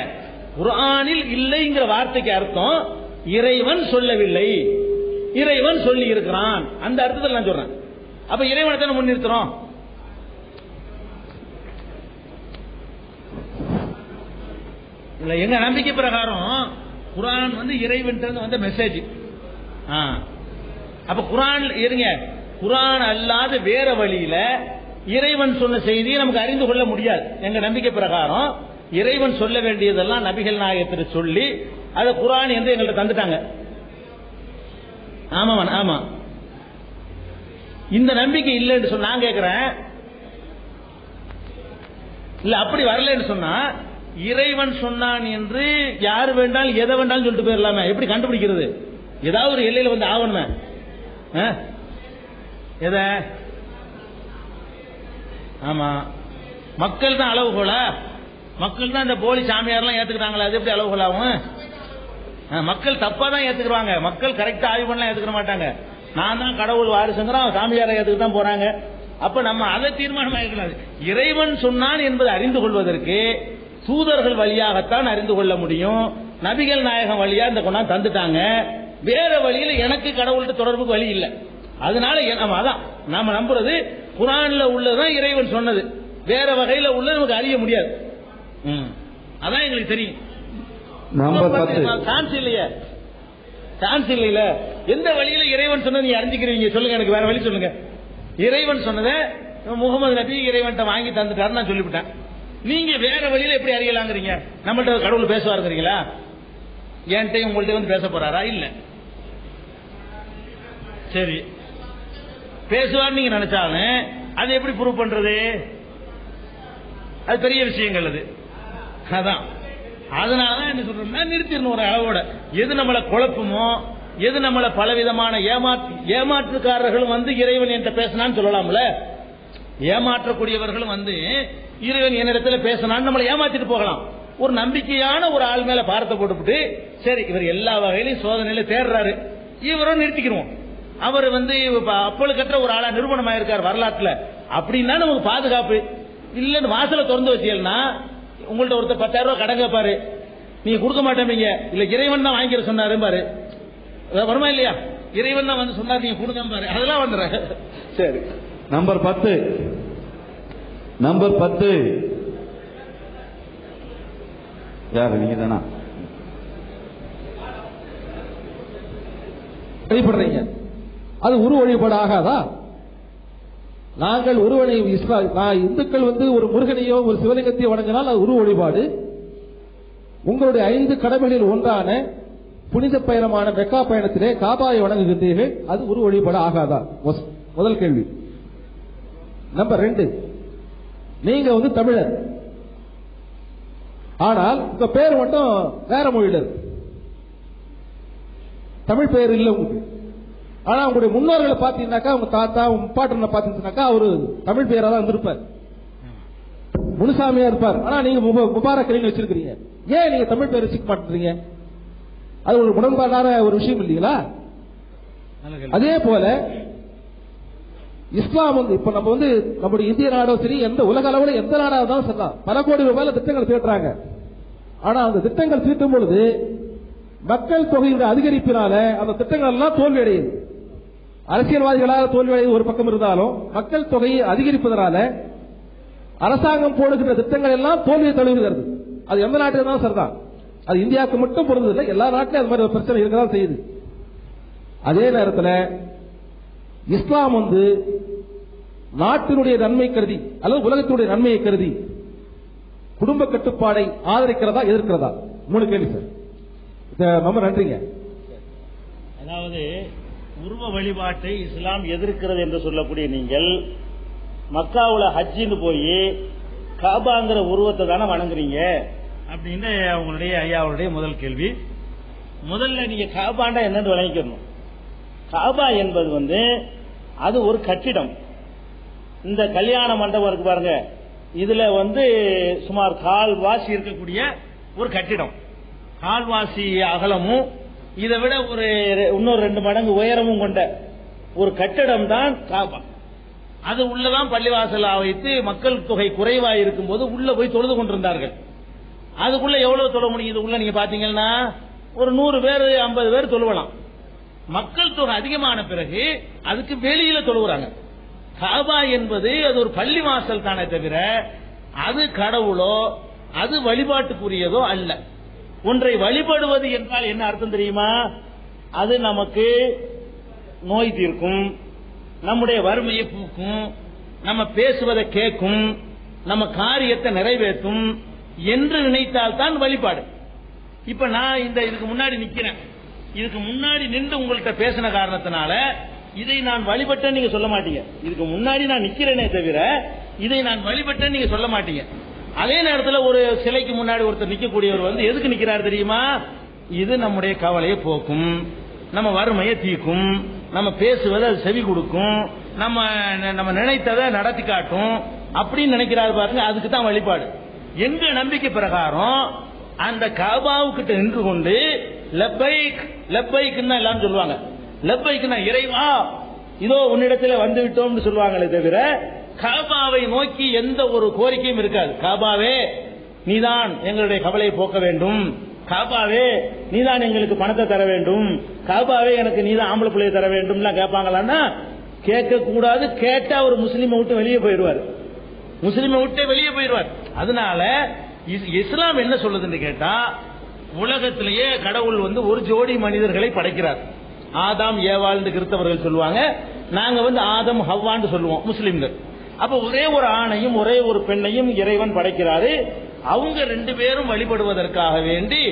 குர்ஆனில் இல்லைங்கிற வார்த்தைக்கு அர்த்தம் இறைவன் சொல்லவில்லை, இறைவன் சொல்லி இருக்கிறான். அந்த அர்த்தத்தில் நான் சொல்றேன். அப்ப இறைவனை தானே முன்னிறுத்துறோம். இல்ல, எங்க நம்பிக்கை பிரகாரம் குர்ஆன் இறைவன் வந்த மெசேஜ். அப்ப குர்ஆன் இருங்க, குர்ஆன் அல்லாத வேற வழியில இறைவன் சொன்ன செய்தியை நமக்கு அறிந்து கொள்ள முடியாது. எங்க நம்பிக்கை பிரகாரம் இறைவன் சொல்ல வேண்டியதெல்லாம் நபிகள் நாயகத்திற்கு சொல்லி அதை குர்ஆன் என்று எங்கள்கிட்ட தந்துட்டாங்க. ஆமா, இந்த நம்பிக்கை இல்லைன்னு சொன்னா நான் கேட்கிறேன், இல்ல அப்படி வரலன்னு சொன்னா இறைவன் சொன்னான் என்று யாரு வேண்டாலும் எதை வேண்டாலும் சொல்லிட்டு போயிடலாமே, எப்படி கண்டுபிடிக்கிறது? ஏதாவது ஒரு எல்லையில ஆவணுமே. எதை? ஆமா, மக்கள் தான் அளவுகோலா? மக்கள் தான் இந்த போலி சாமியாரெல்லாம் ஏத்துக்கிறாங்களா? அது எப்படி அளவுகோலாகும்? மக்கள் தப்பா தான் ஏத்துக்குவாங்க, மக்கள் கரெக்டா ஆய்வு பண்ணலாம் ஏத்துக்க மாட்டாங்க. நான் தான் கடவுள் வாரிசுங்கிறோம், சாமியாரை ஏத்துக்கு தான் போறாங்க. அப்ப நம்ம அதை தீர்மானம் ஆகிக்கலாது. இறைவன் சொன்னான் என்பதை அறிந்து கொள்வதற்கு தூதர்கள் வழியாகத்தான் அறிந்து கொள்ள முடியும். நபிகள் நாயகம் வழியா இந்த கொண்டாந்து தந்துட்டாங்க. வேற வழியில எனக்கு கடவுள்கிட்ட தொடர்புக்கு வழி இல்லை. அதனால அதான் நாம நம்புறது குர்ஆன்ல உள்ளதுதான் இறைவன் சொன்னது, வேற வகையில உள்ள நமக்கு அறிய முடியாது. அதான் எங்களுக்கு தெரியும். சான்ஸ் இல்லையே, சான்ஸ் இல்லையில எந்த வழியில இறைவன் சொன்னது நீ அறிஞ்சுக்கிறீங்க சொல்லுங்க, எனக்கு வேற வழி சொல்லுங்க. இறைவன் சொன்னதை முகமது நபி இறைவன் வாங்கி தந்துட்டாரு நான் சொல்லிவிட்டேன். நீங்க வேற வழியில எப்படி அறியலாங்கிறீங்க? நம்மள்ட்ட கடவுள் பேசுவாருங்கிறீங்களா? என்கிட்ட உங்கள்ட்ட பேச போறாரா? இல்ல. சரி, பேசுவார் நீங்க நினைச்சாலும் அதை எப்படி ப்ரூவ் பண்றது? அது பெரிய விஷயங்கள். அது அதான் அதனாலதான் என்ன சொல்றோம்னா நிறுத்திடணும் ஒரு அளவோட. எது நம்மளை குழப்பமோ, எது நம்மளை பலவிதமான ஏமாற்றுக்காரர்களும் இறைவன் என்கிட்ட பேசினான்னு சொல்லலாம்ல. ஏமாற்றக்கூடியவர்களும் இறைவன் என்னிடத்துல பேசினான்னு நம்மளை ஏமாத்திட்டு போகலாம். ஒரு நம்பிக்கையான ஒரு ஆள் மேல பாரத்தை போட்டுவிட்டு சரி இவர் எல்லா வகையிலும் சோதனையில தேடுறாரு, இவரும் நிறுத்திக்கிறோம். அவர் அப்பழுக்கற்ற ஒரு ஆளா நிரூபணம் ஆயிருக்கார் வரலாற்றுல அப்படின்னா நமக்கு பாதுகாப்பு. இல்லன்னு வாசல திறந்து வச்சீங்கன்னா உங்கள்ட்ட ஒருத்தர் 10,000 ரூபாய் கடன் கேட்பாரு, நீங்க கொடுக்க மாட்டேங்க. இல்ல இறைவன் தான் வாங்கிக்கிற சொன்னாரு பாரு, வருமா இல்லையா? இறைவன் தான் சொன்னார் நீங்க கொடுங்க பாரு, அதெல்லாம் வந்துடுற. சரி, நம்பர் 10 யாரு? நீங்க தானா வழிபடுறீங்க? அது உரு வழிபாடு ஆகாதா? நாங்கள் உருவனை இந்துக்கள் ஒரு முருகனையோ ஒரு சிவலிங்கத்தையோ வணங்கினால் அது உரு வழிபாடு. உங்களுடைய 5 கடமைகளில் ஒன்றான புனித பயணமான மெக்கா பயணத்திலே காபாவை வணங்குகின்றீர்கள், அது உரு வழிபாடு ஆகாதா? முதல் கேள்வி. நம்பர் 2, நீங்க தமிழர், ஆனால் உங்க பேர் மட்டும் வேற மொழியில இருக்கு, தமிழ் பெயர் இல்ல உங்களுக்கு. ஆனா உங்களுடைய முன்னோர்களை பாத்தீங்கன்னாக்கா, உங்க தாத்தா உங்க முப்பாட்டனை பாத்தீங்கன்னாக்கா அவரு தமிழ் பெயரா தான் இருந்திருப்பார், முனுசாமியா இருப்பார். ஆனா நீங்க முபாரக் வச்சிருக்கீங்க, ஏன் நீங்க தமிழ் பெயர் வச்சுக்க மாட்டேறீங்க? அது ஒரு முரண்பாடான ஒரு விஷயம் இல்லீங்களா? அதே போல இஸ்லாம் வந்து இப்ப நம்ம வந்து நம்முடைய இந்திய நாடோ சரி, எந்த உலக அளவில் எந்த நாடா இருந்தாலும் சொல்லலாம், பல கோடி ரூபாயில திட்டங்கள் தீட்டுறாங்க. ஆனா அந்த திட்டங்கள் தீட்டும் பொழுது மக்கள் தொகையுடைய அதிகரிப்பினால அந்த திட்டங்கள் எல்லாம் தோல்வி அடையுது. அரசியல்வாதிகளாக தோல்வி அடைவது ஒரு பக்கம் இருந்தாலும் மக்கள் தொகையை அதிகரிப்பதனால அரசாங்கம் போடுகின்ற திட்டங்கள் எல்லாம் தோல்வியை தழுவுகிறது. அது எந்த நாட்டில் இருந்தாலும் சரிதான், அது இந்தியாவுக்கு மட்டும் பொருந்ததில்லை, எல்லா நாட்டிலும் அது மாதிரி ஒரு பிரச்சனை இருக்கதான் செய்யுது. அதே நேரத்தில் இஸ்லாம் வந்து நாட்டினுடைய நன்மை கருதி அல்லது உலகத்தினுடைய நன்மையை கருதி குடும்ப கட்டுப்பாடை ஆதரிக்கிறதா எதிர்க்கிறதா? 3 கேள்வி சார். ரொம்ப நன்றிங்க. அதாவது உருவ வழிபாட்டை இஸ்லாம் எதிர்க்கிறது என்று சொல்லக்கூடிய நீங்கள் மக்காவுல ஹஜ்ஜின்னு போய் காபாங்கிற உருவத்தை தானே வணங்குறீங்க அப்படின்னு அவங்களுடைய ஐயாவுடைய முதல் கேள்வி. முதல்ல நீங்க காபாண்டா என்னன்னு விளங்கிக்கணும். காபா என்பது வந்து அது ஒரு கட்டிடம். இந்த கல்யாண மண்டபம் இருக்கு பாருங்க, இதுல வந்து சுமார் கால்வாசி இருக்கக்கூடிய ஒரு கட்டிடம். கால்வாசி அகலமும் இதை விட ஒரு இன்னொரு 2 மடங்கு உயரமும் கொண்ட ஒரு கட்டிடம் தான் காபா. அது உள்ளதான் பள்ளிவாசல் வைத்து மக்கள் தொகை குறைவாக இருக்கும் போது உள்ள போய் தொழுது கொண்டிருந்தார்கள். அதுக்குள்ள எவ்வளவு தொழ முடியும்? இதுக்குள்ள நீங்க பாத்தீங்கன்னா ஒரு 100 பேர் 50 பேர் தொழுவலாம். மக்கள் தொகை அதிகமான பிறகு அதுக்கு வெளியில தொழுகிறாங்க. காபா என்பது அது ஒரு பள்ளிவாசல் தானே தவிர அது கடவுளோ அது வழிபாட்டுக்குரியதோ அல்ல. ஒன்றை வழிபடுவது என்றால் என்ன அர்த்தம் தெரியுமா? அது நமக்கு நோய் தீர்க்கும், நம்முடைய வறுமையை போக்கும், நம்ம பேசுவதை கேட்கும், நம்ம காரியத்தை நிறைவேற்றும் என்று நினைத்தால் தான் வழிபாடு. இப்ப நான் இதுக்கு முன்னாடி நிக்கிறேன், இதுக்கு முன்னாடி நின்று உங்கள்கிட்ட பேசின காரணத்தினால இதை நான் வழிபட்டேன்னு நீங்க சொல்ல மாட்டீங்க. இதுக்கு முன்னாடி நான் நிக்கிறேனே தவிர இதை நான் வழிபட்டேன்னு நீங்க சொல்ல மாட்டீங்க. அதே நேரத்தில் ஒரு சிலைக்கு முன்னாடி ஒருத்தர் நிக்கக்கூடியவர் வந்து எதுக்கு நிக்கிறார் தெரியுமா? இது நம்முடைய கவலையை போக்கும், நம்ம வறுமையை தீர்க்கும், நம்ம பேசுவதை அது செவி கொடுக்கும், நம்ம நினைத்ததை நடத்தி காட்டும் அப்படின்னு நினைக்கிறாரு பாருங்க. அதுக்கு தான் வழிபாடு. எங்க நம்பிக்கை பிரகாரம் அந்த காபாவுக்கிட்ட நின்று கொண்டு லப்பைக் லப்பைக்குன்னா எல்லாம் சொல்லுவாங்க. லப்பைக்குன்னா இறைவா இதோ உன்னிடத்தில் வந்து விட்டோம்னு சொல்லுவாங்களே தவிர காபாவை நோக்கி எந்த ஒரு கோரிக்கையும் இருக்காது. காபாவே நீதான் எங்களுடைய கவலையை போக்க வேண்டும், காபாவே நீதான் எங்களுக்கு பணத்தை தர வேண்டும், காபாவே எனக்கு நீதான் ஆம்பளை பிள்ளையை தர வேண்டும் கேட்பாங்களான்னா கேட்க கூடாது. கேட்டா ஒரு முஸ்லீமை விட்டு வெளியே போயிடுவார், முஸ்லீமை விட்டே வெளியே போயிடுவார். அதனால இஸ்லாம் என்ன சொல்லுதுன்னு கேட்டா, உலகத்திலேயே கடவுள் வந்து ஒரு ஜோடி மனிதர்களை படைக்கிறார். ஆதாம் ஏவாள்னு கிறிஸ்தவர்கள் சொல்லுவாங்க, நாங்க வந்து ஆதம் ஹவ்வான்னு சொல்லுவோம் முஸ்லிம்கள். அப்ப ஒரே ஒரு ஆணையும் ஒரே ஒரு பெண்ணையும் இறைவன் படைக்கிறாரு. அவங்க 2 பேரும் வழிபடுவதற்காக வேண்டி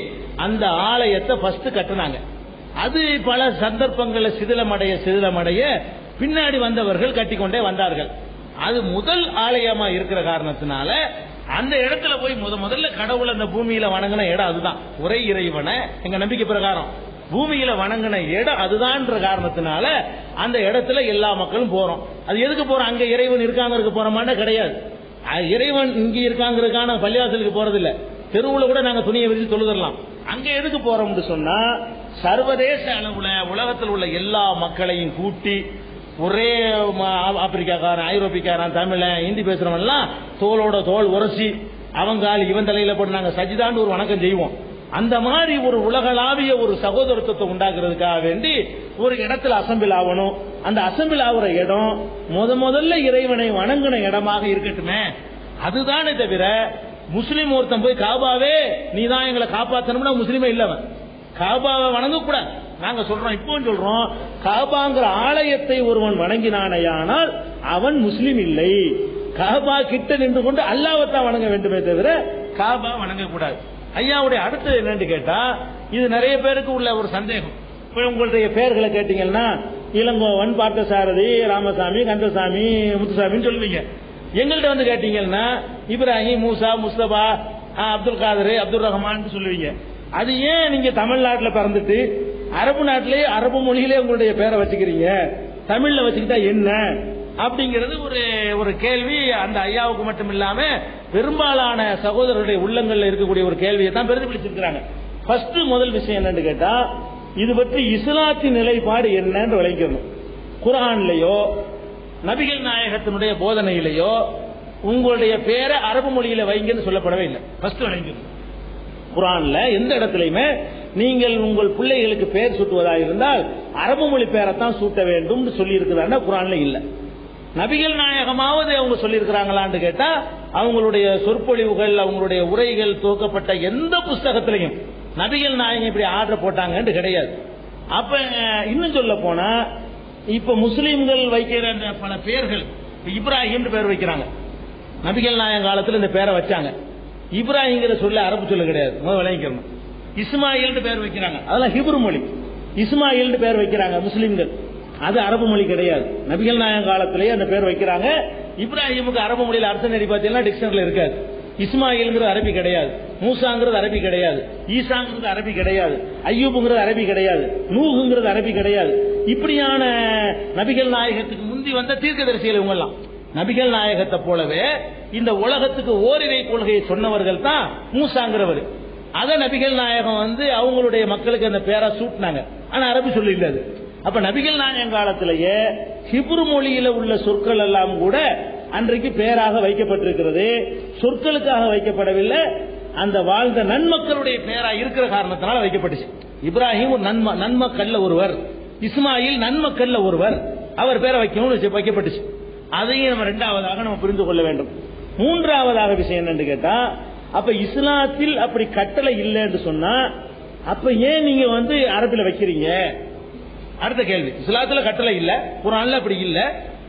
அந்த ஆலயத்தை ஃபர்ஸ்ட் கட்டினாங்க. அது பல சந்தர்ப்பங்களில் சிதிலமடைய பின்னாடி வந்தவர்கள் கட்டிக்கொண்டே வந்தார்கள். அது முதல் ஆலயமா இருக்கிற காரணத்தினால அந்த இடத்துல போய் முதல்ல கடவுள் அந்த பூமியில வணங்கின இடம் அதுதான். ஒரே இறைவனை எங்க நம்பிக்கை பிரகாரம் பூமியில வணங்கின இடம் அதுதான் காரணத்தினால அந்த இடத்துல எல்லா மக்களும் போறோம். அது எதுக்கு போறோம்? அங்க இறைவன் இருக்காங்க போறோமான்னா கிடையாது. இறைவன் இங்க இருக்காங்கிறதுக்கான பள்ளிவாசலுக்கு போறது இல்ல, தெருவுல கூட நாங்க துணியை விரிச்சு தொழுதரலாம். அங்க எதுக்கு போறோம்னு சொன்னா சர்வதேச அளவுல உலகத்தில் உள்ள எல்லா மக்களையும் கூட்டி ஒரே ஆப்பிரிக்காக்காரன், ஐரோப்பியக்காரன், தமிழன், ஹிந்தி பேசுறவன் எல்லாம் தோளோட தோல் உரசி அவங்க இவன் தலையில போட்டு நாங்க சஜிதான்னு ஒரு வணக்கம் செய்வோம். அந்த மாதிரி ஒரு உலகளாவிய ஒரு சகோதரத்துவத்தை உண்டாக்குறதுக்காக வேண்டி ஒரு இடத்துல அசம்பிள் ஆகணும். அந்த அசம்பிள் ஆகுற இடம் முதல்ல இறைவனை வணங்கின இடமாக இருக்கட்டுமே. அதுதானே தவிர முஸ்லீம் ஒருத்தன் போய் காபாவே நீதான் எங்களை காப்பாற்றணும்னா முஸ்லீமே இல்லவன் காபாவை வணங்க கூடாது. நாங்க சொல்றோம், இப்போ சொல்றோம், காபாங்கிற ஆலயத்தை ஒருவன் வணங்கினானையானால் அவன் முஸ்லீம் இல்லை. காபா கிட்ட நின்று கொண்டு அல்லாஹ்வைத்தான் வணங்க வேண்டுமே தவிர காபா வணங்க கூடாது. ஐயாவுடைய அடுத்தது என்னன்னு கேட்டா, இது நிறைய பேருக்கு உள்ள ஒரு சந்தேகம். இப்ப உங்களுடைய பெயர்களை கேட்டீங்கன்னா இளங்கோவன், பார்த்தசாரதி, ராமசாமி, கந்தசாமி, முத்துசாமின்னு சொல்லுவீங்க. எங்கள்கிட்ட வந்து கேட்டீங்கன்னா இப்ராஹிம், மூசா, முஸ்தபா, அப்துல் காதர், அப்துல் ரஹ்மான் சொல்லுவீங்க. அது ஏன் நீங்க தமிழ்நாட்டில் பிறந்துட்டு அரபு நாட்டிலே அரபு மொழியிலே உங்களுடைய பேரை வச்சுக்கிறீங்க, தமிழ்ல வச்சுக்கிட்டா என்ன அப்படிங்கிறது ஒரு கேள்வி. அந்த ஐயாவுக்கு மட்டும் இல்லாம பெரும்பாலான சகோதரருடைய உள்ளங்கள்ல இருக்கக்கூடிய ஒரு கேள்வியை தான் பிரதிபலிச்சிருக்கிறாங்க. ஃபர்ஸ்ட் முதல் விஷயம் என்னன்னு கேட்டா, இது பற்றி இஸ்லாத்தின் நிலைப்பாடு என்னன்னு விளங்கிக்கணும். குர்ஆன்லயோ நபிகள் நாயகத்தினுடைய போதனையிலேயோ உங்களுடைய பேரை அரபு மொழியில வைங்கன்னு சொல்லப்படவே இல்லை. ஃபர்ஸ்ட் வழங்கிடும். குர்ஆன்ல எந்த இடத்துலயுமே நீங்கள் உங்கள் பிள்ளைகளுக்கு பேர் சூட்டுவதாக இருந்தால் அரபு மொழி பேரைத்தான் சூட்ட வேண்டும் சொல்லி இருக்கிறாங்க. குர்ஆன்ல இல்ல. நபிகள் நாயகமாவது அவங்க சொல்லி இருக்கிறாங்களான்னு கேட்டா அவங்களுடைய சொற்பொழிவுகள், அவங்களுடைய உரைகள் துவக்கப்பட்ட எந்த புஸ்தகத்திலையும் நபிகள் நாயகம் இப்படி ஆர்டர் போட்டாங்கன்னு கிடையாது. அப்ப இன்னும் சொல்ல போனா இப்ப முஸ்லிம்கள் வைக்கிற பல பேர்கள், இப்ராஹிம் பேர் வைக்கிறாங்க. நபிகள் நாயகம் காலத்தில் இந்த பேரை வச்சாங்க. இப்ராஹிங்கிற சொல்ல அரபு சொல்ல கிடையாது, முதல் விளங்கிக்கணும். இஸ்மாயில் பேர் வைக்கிறாங்க, அதெல்லாம் ஹிப்ரு மொழி. இஸ்மாயில் பேர் வைக்கிறாங்க முஸ்லிம்கள், அது அரபு மொழி கிடையாது. நபிகள் நாயகம் காலத்திலேயே அந்த பேர் வைக்கிறாங்க. இப்ராஹிமுக்கு அரபு மொழியில் அர்த்தம் நடி பார்த்தீங்கன்னா டிக்ஷனரியில் இருக்காது. இஸ்மாயில்ங்கிறது அரபி கிடையாது, மூசாங்கிறது அரபி கிடையாது, ஈசாங்கிறது அரபி கிடையாது, ஐயூபுங்கிறது அரபி கிடையாது, நூகுங்கிறது அரபி கிடையாது. இப்படியான நபிகள் நாயகத்துக்கு முந்தி வந்த தீர்க்கதரிசிகள் இவங்கெல்லாம் நபிகள் நாயகத்தை போலவே இந்த உலகத்துக்கு ஓரிரை கொள்கையை சொன்னவர்கள் தான் மூசாங்கிறவர். அத நபிகள் நாயகம் அவங்களுடைய மக்களுக்கு அந்த பேரா சூட்டினாங்க. ஆனா அரபி சொல்லி இல்லாது. அப்ப நபிகள் நாயகம் காலத்திலேயே ஹிப்ரு மொழியில உள்ள சொற்கள் எல்லாம் கூட அன்றைக்கு பேராக வைக்கப்பட்டிருக்கிறது. சொற்களுக்காக வைக்கப்படவில்லை, அந்த வாழ்ந்த நன்மக்களுடைய பேரா இருக்கிற காரணத்தினால வைக்கப்பட்டுச்சு. இப்ராஹிம் ஒரு நன்மக்கல்ல ஒருவர், இஸ்மாயில் நன்மக்கல்ல ஒருவர், அவர் பேரை வைக்கணும்னு வைக்கப்பட்டுச்சு. அதையும் நம்ம இரண்டாவதாக நம்ம புரிந்து கொள்ள வேண்டும். மூன்றாவதாக விஷயம் என்னன்னு கேட்டா, அப்ப இஸ்லாத்தில் அப்படி கட்டளை இல்லை என்று சொன்னா அப்ப ஏன் நீங்க அரபில வைக்கிறீங்க? அடுத்த கேள்வி. இஸ்லாத்துல கட்டளை இல்ல, குர்ஆன்ல அப்படி இல்ல,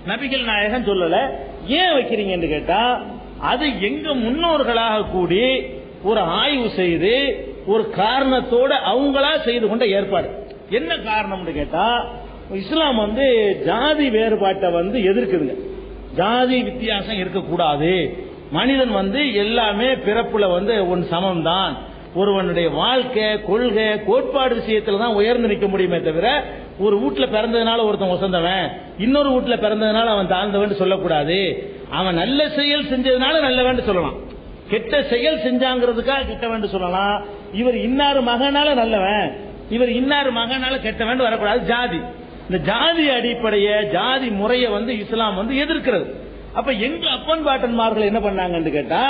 நபிகள் நாயகம் சொல்லல, ஏன் வைக்கிறீங்க என்று கேட்டா அது எங்க முன்னோர்களாக கூடி ஒரு ஆய்வு செய்து ஒரு காரணத்தோட அவங்களா செய்து கொண்ட ஏற்பாடு. என்ன காரணம்னு கேட்டா இஸ்லாம் ஜாதி வேறுபாட்டை எதிர்க்குதுங்க. ஜாதி வித்தியாசம் இருக்கக்கூடாது. மனிதன் எல்லாமே பிறப்புல ஒன் சமம் தான். ஒருவனுடைய வாழ்க்கை, கொள்கை, கோட்பாடு விஷயத்துல தான் உயர்ந்து நிற்க முடியுமே தவிர ஒரு வீட்டுல பிறந்ததுனால ஒருத்தன் உசந்தவன், இன்னொரு வீட்டுல பிறந்ததுனால அவன் தாழ்ந்தவன் சொல்லக்கூடாது. அவன் நல்ல செயல் செஞ்சதுனால நல்லவன் சொல்லலாம், கெட்ட செயல் செஞ்சாங்கிறதுக்காக கெட்டவன் சொல்லலாம். இவர் இன்னாரு மகனால நல்லவன், இவர் இன்னாரு மகனால கெட்டவன் வரக்கூடாது. ஜாதி, இந்த ஜாதி அடிப்படைய ஜாதி முறையை இஸ்லாம் எதிர்க்கிறது. அப்ப எங்க அப்பன் பாட்டன்மார்கள் என்ன பண்ணாங்கன்னு கேட்டா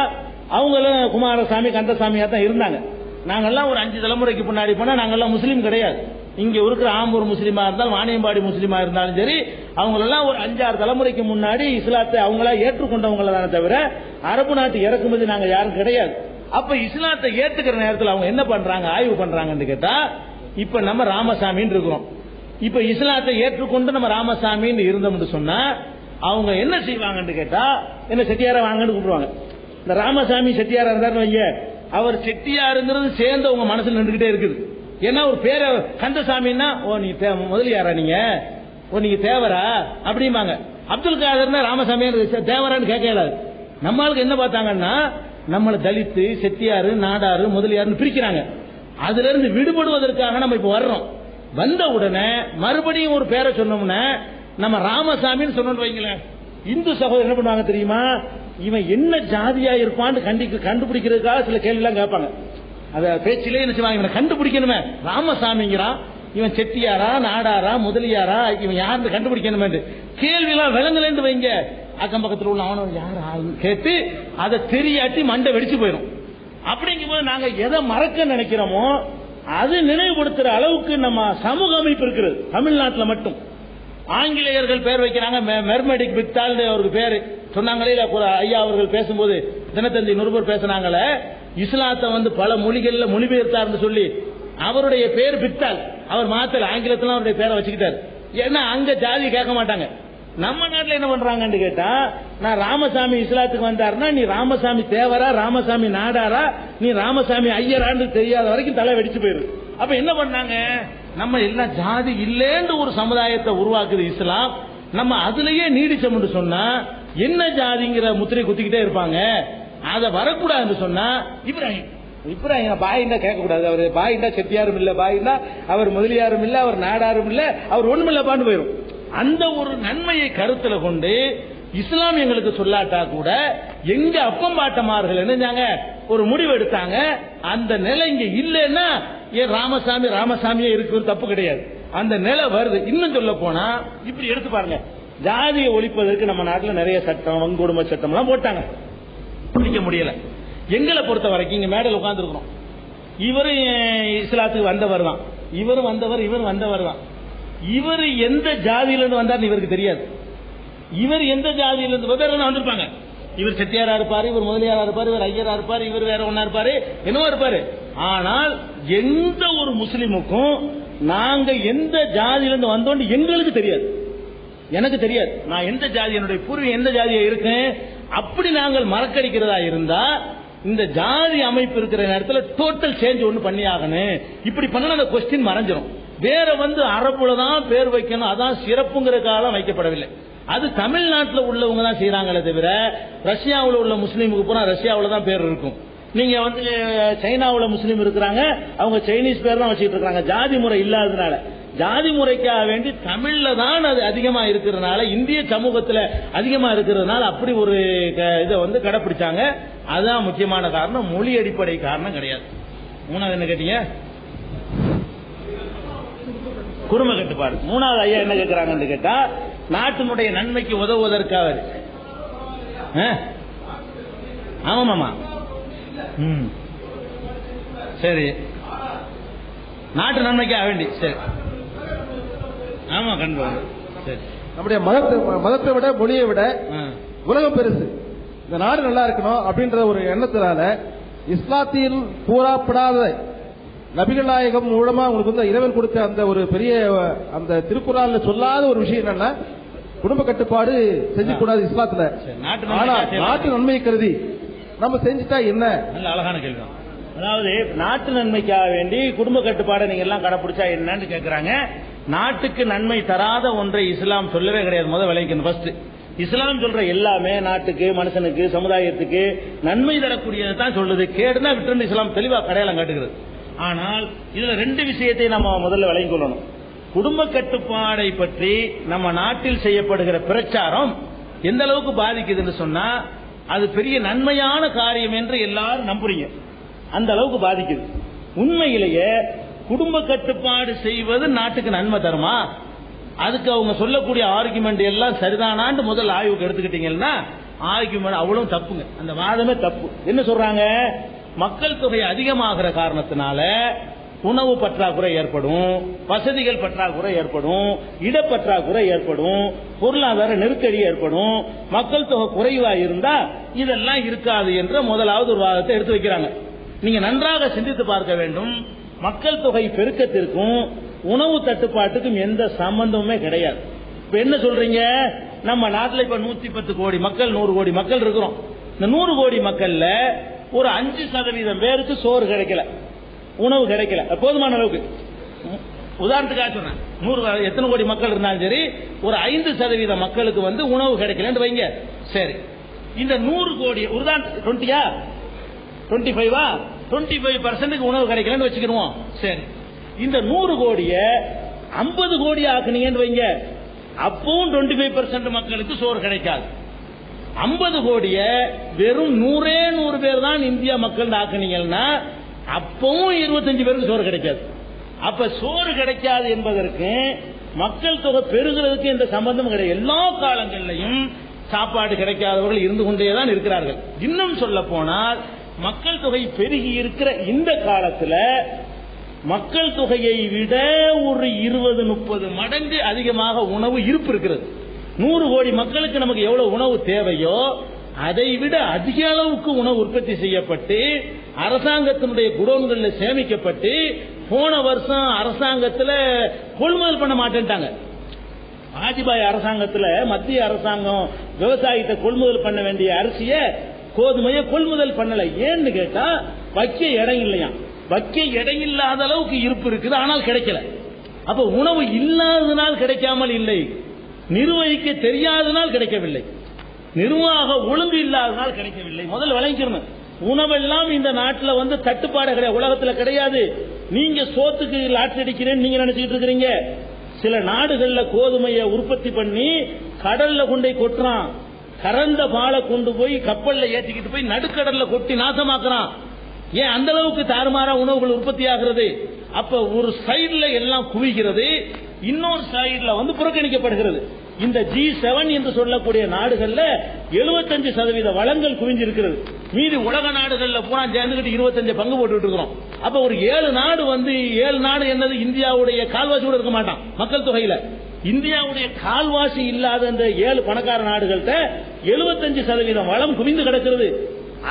அவங்களும் குமாரசாமி கந்தசாமியா தான் இருந்தாங்க. நாங்கெல்லாம் ஒரு 5 தலைமுறைக்கு முன்னாடி போனா நாங்கெல்லாம் முஸ்லீம் கிடையாது. இங்க இருக்கிற ஆம்பூர் முஸ்லீமா இருந்தாலும் வாணியம்பாடி முஸ்லீமா இருந்தாலும் சரி, அவங்களெல்லாம் ஒரு 5-6 தலைமுறைக்கு முன்னாடி இஸ்லாத்தை அவங்களா ஏற்றுக்கொண்டவங்கள தானே தவிர அரபு நாட்டு இறக்குமதி நாங்க யாரும் கிடையாது. அப்ப இஸ்லாத்தை ஏற்றுக்கிற நேரத்தில் அவங்க என்ன பண்றாங்க, ஆய்வு பண்றாங்கன்னு கேட்டா இப்ப நம்ம ராமசாமின்னு இருக்கிறோம். இப்ப இஸ்லாத்தை ஏற்றுக்கொண்டு நம்ம ராமசாமின்னு இருந்தோம்னு சொன்னா அவங்க என்ன செய்வாங்கன்னு கேட்டா என்ன செட்டியார வாங்கன்னு கூப்பிடுவாங்க. இந்த ராமசாமி செட்டியாரா இருந்தாருன்னு வைங்க, அவர் செட்டியாருங்கிறது சேர்ந்து உங்க மனசுல நின்றுகிட்டே இருக்குது. ஏன்னா ஒரு பேர கந்தசாமின்னா ஓ நீ முதலியாரா, நீங்க தேவரா அப்படிம்பாங்க. அப்துல் காதர்னா ராமசாமி தேவரான்னு கேட்க இயலாது. நம்மளுக்கு என்ன பார்த்தாங்கன்னா நம்மளை தலித்து செட்டியாரு நாடாரு முதலியாருன்னு பிரிக்கிறாங்க. அதுல இருந்து விடுபடுவதற்காக நம்ம இப்ப வர்றோம். வந்த உடனே மறுபடியும் ஒரு பேரை சொன்னோம்னா நம்ம ராமசாமின்னு சொன்னோம்னு வைங்களேன், இந்து சகோதரர் என்ன பண்ணுவாங்க தெரியுமா, இவன் என்ன ஜாதியா இருப்பான்னு கண்டுபிடிக்கிறதுக்காக சில கேள்வி எல்லாம் கேட்பாங்க. அத பேச்சிலே என்ன செய்வாங்க, இவனை கண்டுபிடிக்கணுமே, ராமசாமிங்கிறான், இவன் செட்டியாரா நாடாரா முதலியாரா, இவன் யாருன்னு கண்டுபிடிக்கணுமே கேள்வி எல்லாம் விளங்கலன்னு வைங்க, அக்கம் பக்கத்தில் உள்ள அவனும் யார் கேட்டு அதை தெரியாட்டி மண்டை வெடிச்சு போயிடும். அப்படிங்கும்போது நாங்க எதை மறக்க நினைக்கிறோமோ அது நினைவுபடுத்துற அளவுக்கு நம்ம சமூக அமைப்பு இருக்கிறது தமிழ்நாட்டில் மட்டும். ஆங்கிலேயர்கள் பேர் வைக்கிறாங்க, மெர்மெடிக் பிக்தால் அவருக்கு பேரு சொன்னாங்களே, ஐயா அவர்கள் பேசும்போது தினத்தந்தி நுறுபர் பேசினாங்களே, இஸ்லாத்தை பல மொழிகள்ல மொழிபெயர்த்தார்னு சொல்லி அவருடைய பேர் பிக்தால், அவர் மாத்தல ஆங்கிலத்துல அவருடைய பேரை வச்சுக்கிட்டாரு. ஏன்னா அங்க ஜாதி கேட்க மாட்டாங்க. நம்ம நாட்டில் என்ன பண்றாங்கன்னு கேட்டா, நான் ராமசாமி இஸ்லாத்துக்கு வந்தாருன்னா நீ ராமசாமி தேவரா ராமசாமி நாடாரா நீ ராமசாமி ஐயரான்னு தெரியாத வரைக்கும் தலை வெடிச்சு போயிருக்கு. அப்ப என்ன பண்ணாங்க, நம்ம எல்லாம் ஜாதி இல்லேன்னு ஒரு சமுதாயத்தை உருவாக்குது இஸ்லாம். நம்ம அதுலயே நீடிச்சோம்னு சொன்னா என்ன ஜாதிங்கிற முத்திரை குத்திக்கிட்டே இருப்பாங்க. அதை வரக்கூடாதுன்னு சொன்னா இப்ராஹிம் பாயிண்டா கேட்க கூடாது. அவர் பாயிண்டா செட்டியாரும் இல்ல, பாயிண்டா அவர் முதலியாரும் இல்ல, அவர் நாடாரும் இல்ல, அவர் ஒண்ணுமில்லப்பான்னு போயிடும். அந்த ஒரு நன்மையை கருத்துல கொண்டு இஸ்லாம் எங்களுக்கு சொல்லாட்டா கூட எங்க அப்பம் பாட்டமார்கள் என்னஞ்சாங்க ஒரு முடிவு எடுத்தாங்க. அந்த நிலை இங்க இல்லைன்னா ஏன் ராமசாமியே இருக்கு, தப்பு கிடையாது. அந்த நிலை வருது. இன்னும் சொல்ல போனா இப்படி எடுத்து பாருங்க, ஜாதியை ஒழிப்பதற்கு நம்ம நாட்டில் நிறைய சட்டம், வன்கொடுமை சட்டம் எல்லாம் போட்டாங்க, பிடிக்க முடியல. எங்களை பொறுத்த வரைக்கும் இங்க மேடையில் உட்கார்ந்து இருக்கிறோம், இவரும் இஸ்லாத்துக்கு வந்தவர் தான், இவரும் வந்தவர், இவரும் வந்தவர் தான். இவர் எந்த ஜாதியிலிருந்து வந்தார்னு இவருக்கு தெரியாது. இவர் எந்த ஜாதியிலிருந்து வந்திருப்பாங்க. இவர் செட்டியாரா இருப்பாரு, இவர் முதலியாரா இருப்பாரு, இவர் ஐயரா இருப்பாரு, இவர் வேற ஒன்னா இருப்பாரு, என்னவோ இருப்பாரு. ஆனால் எந்த ஒரு முஸ்லிமுக்கும் நாங்க எந்த ஜாதியிலிருந்து வந்தோம் எங்களுக்கு தெரியாது, எனக்கு தெரியாது. நான் எந்த ஜாதி, என்னுடைய பூர்வீகம் எந்த ஜாதியா இருக்கேன், அப்படி நாங்கள் மறக்கடிக்கிறதா இருந்தா இந்த ஜாதி அமைப்பு இருக்கிற நேரத்தில் டோட்டல் சேஞ்ச் ஒண்ணு பண்ணி ஆகணும். இப்படி பண்ணா அந்த கொஸ்டின் மறைஞ்சிரும். வேற அரபுல தான் பேர் வைக்கணும், அதான் சிறப்புங்கிறதுக்காக வைக்கப்படவில்லை. அது தமிழ்நாட்டில் உள்ளவங்க தான் செய்யறாங்களே தவிர ரஷ்யாவில் உள்ள முஸ்லீமுக்கு பூரா ரஷ்யாவில் தான் பேர் இருக்கும். நீங்க சைனாவில் முஸ்லீம் இருக்கிறாங்க, அவங்க சைனீஸ் பேர் தான் வச்சுட்டு இருக்காங்க. ஜாதி முறை இல்லாததுனால, ஜாதி முறைக்காக வேண்டி தமிழ்ல தான் அது அதிகமா இருக்கிறதுனால, இந்திய சமூகத்தில் அதிகமா இருக்கிறதுனால அப்படி ஒரு இதை கடைபிடிச்சாங்க. அதுதான் முக்கியமான காரணம், மொழி அடிப்படை காரணம் கிடையாது. மூணாவது என்ன கேட்டீங்க? குடும்ப கட்டுப்பாடு. மூணாவது ஐயா என்ன கேட்கிறாங்கன்னு கேட்டா, நாட்டினுடைய நன்மைக்கு உதவுவதற்காக. ஆமாமாமா, சரி, நாட்டு நன்மைக்காக வேண்டி. சரி, ஆமா, கண்டிப்பா. சரி, நம்முடைய மதத்தை விட, மொழியை விட உலகம் பெருசு, இந்த நாடு நல்லா இருக்கணும் அப்படின்ற ஒரு எண்ணத்தினால இஸ்லாத்தில் கூறப்படாத நபிகள் நாயகம் மூலமா உங்களுக்கு இறைவன் கொடுத்த அந்த ஒரு பெரிய அந்த திருக்குறான்ல சொல்லாத ஒரு விஷயம் என்னன்னா, குடும்ப கட்டுப்பாடு செஞ்சக்கூடாது இஸ்லாத்துல. நாட்டு நன்மை கருதி நம்ம செஞ்சுட்டா என்ன? நல்ல அழகான கேள்வி. அதாவது நாட்டு நன்மைக்காக வேண்டி குடும்ப கட்டுப்பாடை நீங்க எல்லாம் கடைபிடிச்சா என்னன்னு கேட்கிறாங்க. நாட்டுக்கு நன்மை தராத ஒன்றை இஸ்லாம் சொல்லவே கிடையாது. முதல் விளைவிக்கணும். ஃபர்ஸ்ட் இஸ்லாம் சொல்ற எல்லாமே நாட்டுக்கு, மனுஷனுக்கு, சமுதாயத்துக்கு நன்மை தரக்கூடியதை தான் சொல்லுது. கேடுனா விட்டு இஸ்லாம் தெளிவா கடையாளம் காட்டுகிறது. ஆனால் இதுல ரெண்டு விஷயத்தை நம்ம முதல்ல விளங்கிக் கொள்ளணும். குடும்ப கட்டுப்பாடை பற்றி நம்ம நாட்டில் செய்யப்படுகிற பிரச்சாரம் எந்த அளவுக்கு பாதிக்குதுன்னு சொன்னா, அது பெரிய நன்மையான காரியம் என்று எல்லாரும் நம்புறீங்க, அந்த அளவுக்கு பாதிக்குது. உண்மையிலேயே குடும்ப கட்டுப்பாடு செய்வது நாட்டுக்கு நன்மை தருமா? அதுக்கு அவங்க சொல்லக்கூடிய ஆர்குமெண்ட் எல்லாம் சரிதானான்னு முதல் ஆய்வுக்கு எடுத்துக்கிட்டீங்கன்னா ஆர்குமெண்ட் அவ்வளவு தப்புங்க. அந்த வாதமே தப்பு. என்ன சொல்றாங்க? மக்கள் தொகை அதிகமாகிற காரணத்தினால உணவு பற்றாக்குறை ஏற்படும், வசதிகள் பற்றாக்குறை ஏற்படும், இடப்பற்றாக்குறை ஏற்படும், பொருளாதார நெருக்கடி ஏற்படும். மக்கள் தொகை குறைவா இருந்தா இதெல்லாம் இருக்காது என்ற முதலாவது ஒரு வாதத்தை எடுத்து வைக்கிறாங்க. நீங்க நன்றாக சிந்தித்து பார்க்க வேண்டும். மக்கள் தொகை பெருக்கத்திற்கும் உணவு தட்டுப்பாட்டுக்கும் எந்த சம்பந்தமுமே கிடையாது. இப்ப என்ன சொல்றீங்க? நம்ம நாட்டில் இப்ப 110 கோடி மக்கள், 100 கோடி மக்கள் இருக்கிறோம். இந்த 100 கோடி மக்கள்ல ஒரு 5% பேருக்கு சோறு கிடைக்கல, உணவு கிடைக்கல போதுமான அளவுக்கு. உதாரணத்துக்காக சொன்னேன், 100 எத்தனை கோடி மக்கள் இருந்தாலும் சரி, ஒரு 5% மக்களுக்கு உணவு கிடைக்கலன்னு வைங்க. சரி, இந்த 100 கோடி உதாரணம் 20-ஆ 25-ஆ 25% உணவு கிடைக்கலன்னு வச்சுக்கிடுவோம். சரி, இந்த 100 கோடிய 50 கோடி ஆக்குனீங்கன்னு வைங்க, அப்பவும் 25% மக்களுக்கு சோறு கிடைக்காது. 50 கோடிய வெறும் 100 பேர் தான் இந்தியா மக்கள் ஆக்குனீங்கன்னா அப்பவும் 25 பேருக்கு சோறு கிடைக்காது. அப்ப சோறு கிடைக்காது என்பதற்கு மக்கள் தொகை பெருகிறதுக்கு எந்த சம்பந்தமும் கிடையாது. எல்லா காலங்களிலையும் சாப்பாடு கிடைக்காதவர்கள் இருந்து கொண்டேதான் இருக்கிறார்கள். இன்னும் சொல்ல போனால் மக்கள் தொகை பெருகி இருக்கிற இந்த காலத்துல மக்கள் தொகையை விட ஒரு 20-30 மடங்கு அதிகமாக உணவு இருப்பு இருக்கிறது. 100 கோடி மக்களுக்கு நமக்கு எவ்வளவு உணவு தேவையோ அதை விட அதிக அளவுக்கு உணவு உற்பத்தி செய்யப்பட்டு அரசாங்கத்தினுடைய குடோன்களில் சேமிக்கப்பட்டு போன வருஷம் அரசாங்கத்தில் கொள்முதல் பண்ண மாட்டேன்ட்டாங்க. வாஜ்பாய் அரசாங்கத்தில் மத்திய அரசாங்கம் விவசாயத்தை கொள்முதல் பண்ண வேண்டிய அரிசியை, கோதுமையை கொள்முதல் பண்ணல. ஏன்னு கேட்டா வைக்க இடம் இல்லையா, வைக்க இடம் இல்லாத அளவுக்கு இருப்பு இருக்குது, ஆனால் கிடைக்கல. அப்ப உணவு இல்லாததனால் கிடைக்காமல் இல்லை, நிர்வகிக்க தெரியாதனால் கிடைக்கவில்லை, நிர்வாக ஒழுங்கு இல்லாதனால் கிடைக்கவில்லை. முதல்ல விளங்கிக்கணும். உணவெல்லாம் இந்த நாட்டில் தட்டுப்பாடு கிடையாது, உலகத்தில் கிடையாது. நீங்க சோத்துக்கு லாட்டரி அடிக்கிறேன்னு நீங்க நினைச்சிட்டு இருக்கிறீங்க. சில நாடுகள்ல கோதுமையை உற்பத்தி பண்ணி கடல்ல கொண்டே கொட்டுறான், கறந்த பாலை கொண்டு போய் கப்பல்ல ஏற்றிக்கிட்டு போய் நடுக்கடல்ல கொட்டி நாசமாக்குறான். ஏன் அந்த அளவுக்கு தாறுமாறா உணவுகள் உற்பத்தி ஆகிறது? அப்ப ஒரு சைடுல எல்லாம் குவிகிறது, இன்னொரு சைடுல புறக்கணிக்கப்படுகிறது. இந்த G7 என்று சொல்லக்கூடிய நாடுகள்ல 75% வளங்கள் குவிஞ்சிருக்கிறது. மீதி உலக நாடுகள்ல பூரா சேர்ந்துகிட்டு 25 பங்கு போட்டு இருக்கிறோம். அப்ப ஒரு 7 நாடு வந்து 7 நாடு என்னது இந்தியாவுடைய கால்வாசி கூட இருக்க மாட்டான் மக்கள் தொகையில. இந்தியாவுடைய கால்வாசி இல்லாத இந்த 7 பணக்கார நாடுகள்கிட்ட 75% வளம் குவிந்து கிடக்கிறது.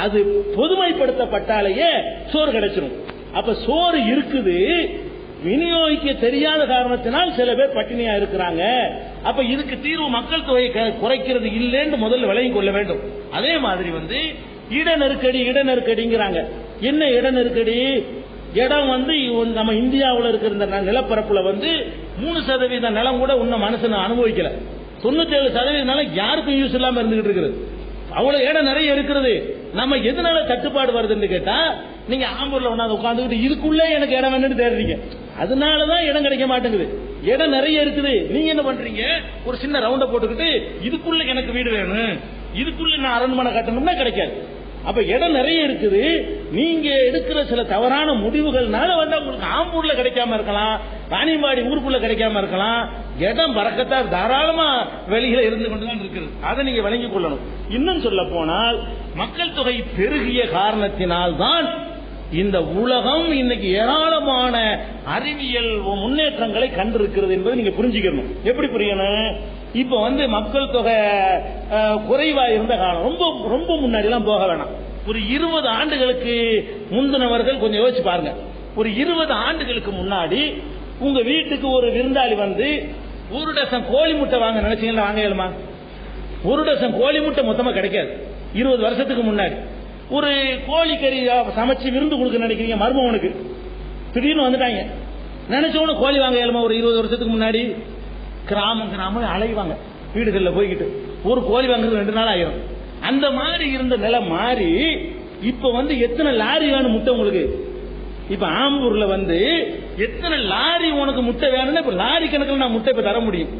அது பொதுமைப்படுத்தப்பட்டாலேயே சோறு கிடைச்சிடும். அப்ப சோறு இருக்குது, விநியோகிக்க தெரியாத காரணத்தினால் சில பேர் பட்டினியா இருக்கிறாங்க. அப்ப இதுக்கு தீர்வு மக்கள் தொகையை குறைக்கிறது இல்லைன்னு முதல்ல விளங்கிக் கொள்ள வேண்டும். அதே மாதிரி வந்து இட நெருக்கடிங்கிறாங்க. என்ன இட நெருக்கடி? இடம் வந்து நம்ம இந்தியாவில் இருக்கிற இந்த நிலப்பரப்புல வந்து 3% நிலம் கூட இன்னும் மனுஷன் அனுபவிக்கல. 97% நிலம் யாருக்கும் யூஸ் இல்லாம இருந்துகிட்டு இருக்குது. அவ்வளவு இடம் நிறைய இருக்கிறது. நம்ம எதனால தட்டுப்பாடு வருதுன்னு கேட்டா, நீங்க ஆம்பூர்ல ஒன்னாந்து உட்காந்துக்கிட்டு இதுக்குள்ள எனக்கு இடம் வேணும்னு தேடுறீங்க. அதனாலதான் இடம் கிடைக்க மாட்டேங்குது. இடம் நிறைய இருக்குது. நீங்க என்ன பண்றீங்க? ஒரு சின்ன ரவுண்ட போட்டுக்கிட்டு இதுக்குள்ள எனக்கு வீடு வேணும், இதுக்குள்ள நான் அரண்மனை கட்டணும்னா கிடைக்காது. அப்ப இடம் நிறைய இருக்குது. நீங்க எடுக்கிற சில தவறான முடிவுகள்னால வந்து உங்களுக்கு ஆம்பூர்ல கிடைக்காம இருக்கலாம், ராணியம்பாடி ஊருக்குள்ள கிடைக்காம இருக்கலாம். இடம் பறக்கத்தா தாராளமா வெளியில இருந்து கொண்டுதான் இருக்குது. அதை நீங்க விளங்கிக் கொள்ளணும். இன்னும் சொல்ல போனால் மக்கள் தொகை பெருகிய காரணத்தினால்தான் இந்த உலகம் இன்னைக்கு ஏராளமான அறிவியல் முன்னேற்றங்களை கண்டிருக்கிறது என்பதை நீங்க புரிஞ்சுக்கணும். எப்படி புரியணும்? இப்ப வந்து மக்கள் தொகை குறைவா இருந்த காலம், ரொம்ப ரொம்ப முன்னாடி எல்லாம் போக வேணாம். ஒரு 20 ஆண்டுகளுக்கு முந்தினவர்கள் கொஞ்சம் யோசிச்சு பாருங்க. ஒரு 20 ஆண்டுகளுக்கு முன்னாடி உங்க வீட்டுக்கு ஒரு விருந்தாளி வந்து 1 டசன் கோழி முட்டை வாங்க நினைச்சீங்களா? வாங்க இயலுமா? 1 டசன் கோழி முட்டை மொத்தமா கிடைக்காது. 20 வருஷத்துக்கு முன்னாடி ஒரு கோழிக்கறி சமைச்சு விருந்து கொடுக்க நினைக்கிறீங்க மருமகனுக்கு, திடீர்னு வந்துட்டாங்க. நினைச்சவனு கோழி வாங்க இயலுமா? ஒரு 20 வருஷத்துக்கு முன்னாடி கிராமம் அலைவாங்க வீடுகளில் போய்கிட்டு ஒரு கோழி வாங்குறது 2 நாள் ஆயிரும். அந்த மாதிரி இருந்த நிலை மாறி இப்ப வந்து எத்தனை லாரி வேணும் முட்டை உங்களுக்கு? இப்ப ஆம்பூர்ல வந்து எத்தனை லாரி உனக்கு முட்டை வேணும்னா இப்ப லாரி கணக்கில் நான் முட்டை இப்ப தர முடியும்.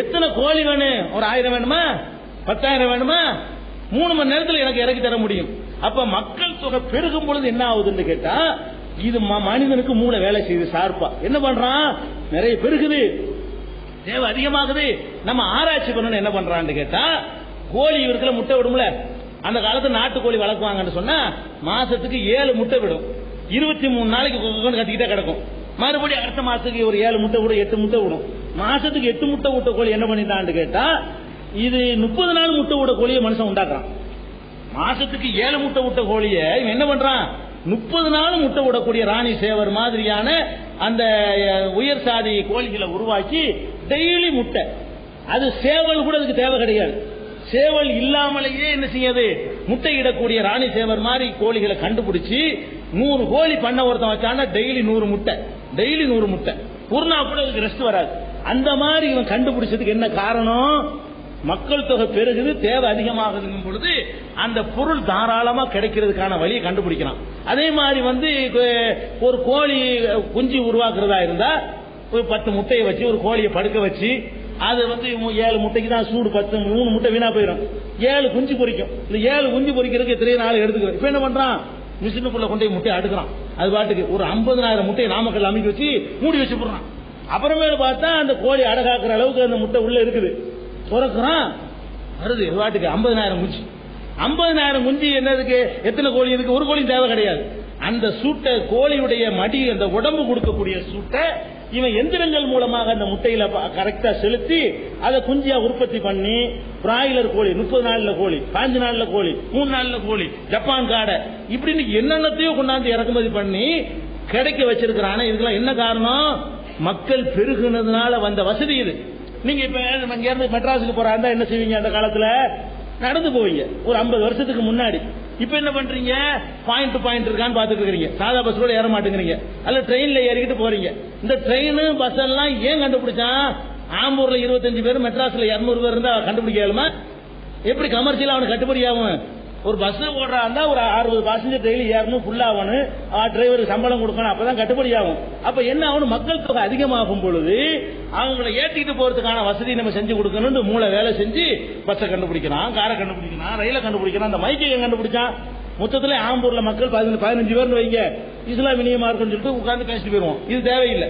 எத்தனை கோழி வேணும்? ஒரு 1000 வேணுமா? 10,000 வேணுமா? 3 மணி நேரத்தில் எனக்கு இறக்கி தர முடியும். அப்ப மக்கள் தொகை பெருகும் பொழுது என்ன ஆகுதுன்னு கேட்டா, இது மனிதனுக்கு மூளை வேலை செய்யுது சார்பா. என்ன பண்றான்? நிறைய பெருகுது, தேவை அதிகமாகுது. நம்ம ஆராய்ச்சி பண்ணணும். என்ன பண்றான்னு கேட்டா, கோழி இருக்கிற முட்டை விடும்ல, அந்த காலத்துல நாட்டுக்கோழி வளர்க்குவாங்கன்னு சொன்னா மாசத்துக்கு 7 முட்டை விடும். 23 நாளைக்கு கத்திக்கிட்டே கிடக்கும். மறுபடியும் அடுத்த மாசத்துக்கு ஒரு 7 முட்டை விடும், 8 முட்டை விடும். மாசத்துக்கு 8 முட்டை விட்ட கோழி என்ன பண்ணிட்டான்னு கேட்டா, இது 30 நாள் முட்டை விட கோழியை மனுஷன் உண்டாக்குறான். மாசத்துக்கு 7 முட்டை விட்ட கோழியை இவன் என்ன பண்றான்? 30 நாள் முட்டை விடக்கூடிய ராணி சேவர் மாதிரியான அந்த உயர் சாதி கோழிகளை உருவாக்கி டெய்லி முட்டை. அது சேவல் கூட அதுக்கு தேவை கிடையாது. சேவல் இல்லாமலேயே என்ன செய்யாது? முட்டை இடக்கூடிய ராணி சேவர் மாதிரி கோழிகளை கண்டுபிடிச்சு 100 கோழி பண்ண ஒருத்தன் வச்சான்னா டெய்லி 100 முட்டை, டெய்லி 100 முட்டை. ஒரு நாள் கூட அதுக்கு ரெஸ்ட் வராது. அந்த மாதிரி இவன் கண்டுபிடிச்சதுக்கு என்ன காரணம்? மக்கள் தொகை பெருகுது, தேவை அதிகமாகுதுங்கும் பொழுது அந்த பொருள் தாராளமா கிடைக்கிறதுக்கான வழியை கண்டுபிடிக்கிறான். அதே மாதிரி வந்து ஒரு கோழி குஞ்சு உருவாக்குறதா இருந்தா ஒரு 10 முட்டையை வச்சு ஒரு கோழியை படுக்க வச்சு அது வந்து 7 முட்டைக்கு தான் சூடு 10, 3 முட்டை வீணா போயிடும். 7 குஞ்சு பொரிக்கும். இந்த 7 குஞ்சு பொரிக்கிறதுக்கு எத்தனை நாள் எடுத்துக்கிறோம். இப்ப என்ன பண்றான்? மிஷினுக்குள்ள கொண்டு போய் முட்டையை அடுக்கிறான். அது பாட்டுக்கு ஒரு 50,000 முட்டையை நாமக்கல் அமைக்க வச்சு மூடி வச்சு போடுறான். அப்புறமேல பார்த்தா அந்த கோழி அடகாக்குற அளவுக்கு அந்த முட்டை உள்ள இருக்குது. பிறக்கிறான், வருது பாட்டுக்கு 50,000 குஞ்சு. 50,000 குஞ்சு என்னதுக்கு? எத்தனை கோழி இருக்கு? ஒரு கோழி தேவை கிடையாது. அந்த சூட்டை கோழியுடைய மடி அந்த உடம்பு கொடுக்கக்கூடிய சூட்டை இவன் எந்திரங்கள் மூலமாக அந்த முட்டையில கரெக்டா செலுத்தி அதை குஞ்சியா உற்பத்தி பண்ணி பிராய்லர் கோழி 30 நாள்ல கோழி, 15 நாள்ல கோழி, 3 நாள்ல கோழி, ஜப்பான் காடை இப்படின்னு என்னென்னத்தையும் கொண்டாந்து இறக்குமதி பண்ணி கிடைக்க வச்சிருக்கிறானே. இதுக்கெல்லாம் என்ன காரணம்? மக்கள் பெருகுனதுனால வந்த வசதி இது. நீங்க இப்ப இங்க இருந்து மெட்ராஸுக்கு போறாங்க என்ன செய்வீங்க? அந்த காலத்துல நடந்து போவீங்க ஒரு 50 வருஷத்துக்கு முன்னாடி. இப்ப என்ன பண்றீங்க? பாயிண்ட் டு பாயிண்ட் இருக்கான்னு பாத்துட்டு இருக்கீங்க. சாதா பஸ் கூட ஏற மாட்டேங்கிறீங்க, அல்ல ட்ரெயின்ல ஏறிக்கிட்டு போறீங்க. இந்த ட்ரெயின் பஸ் எல்லாம் ஏன் கண்டுபிடிச்சான்? ஆம்பூர்ல 25 பேர், மெட்ராஸ்ல 200 பேர் இருந்தா கண்டுபிடிக்கலாமா? எப்படி கமர்ஷியலா அவனுக்கு கட்டுப்படி ஆகும்? ஒரு பஸ் ஓடுறாருந்தா ஒரு 60 பாசஞ்சர் டெய்லி ஏறணும், ஃபுல் ஆகணும், டிரைவருக்கு சம்பளம் கொடுக்கணும், அப்பதான் கட்டுப்படி ஆகும். அப்ப என்ன ஆகணும்? மக்கள் தொகை அதிகமாகும் பொழுது அவங்களை ஏற்றிட்டு போறதுக்கான வசதி நம்ம செஞ்சு கொடுக்கணும். மூளை வேலை செஞ்சு பஸ்ஸை கண்டுபிடிக்கிறான், காரை கண்டுபிடிக்கிறான், ரயிலை கண்டுபிடிக்கிறான். அந்த மைக்கை கண்டுபிடிச்சான். மொத்தத்துல ஆம்பூர்ல மக்கள் 15 பேர் வைங்க, இஸ்லாமிய மார்க்குன்னு சொல்லிட்டு உட்கார்ந்து பேசிட்டு போயிருவோம். இது தேவையில்லை.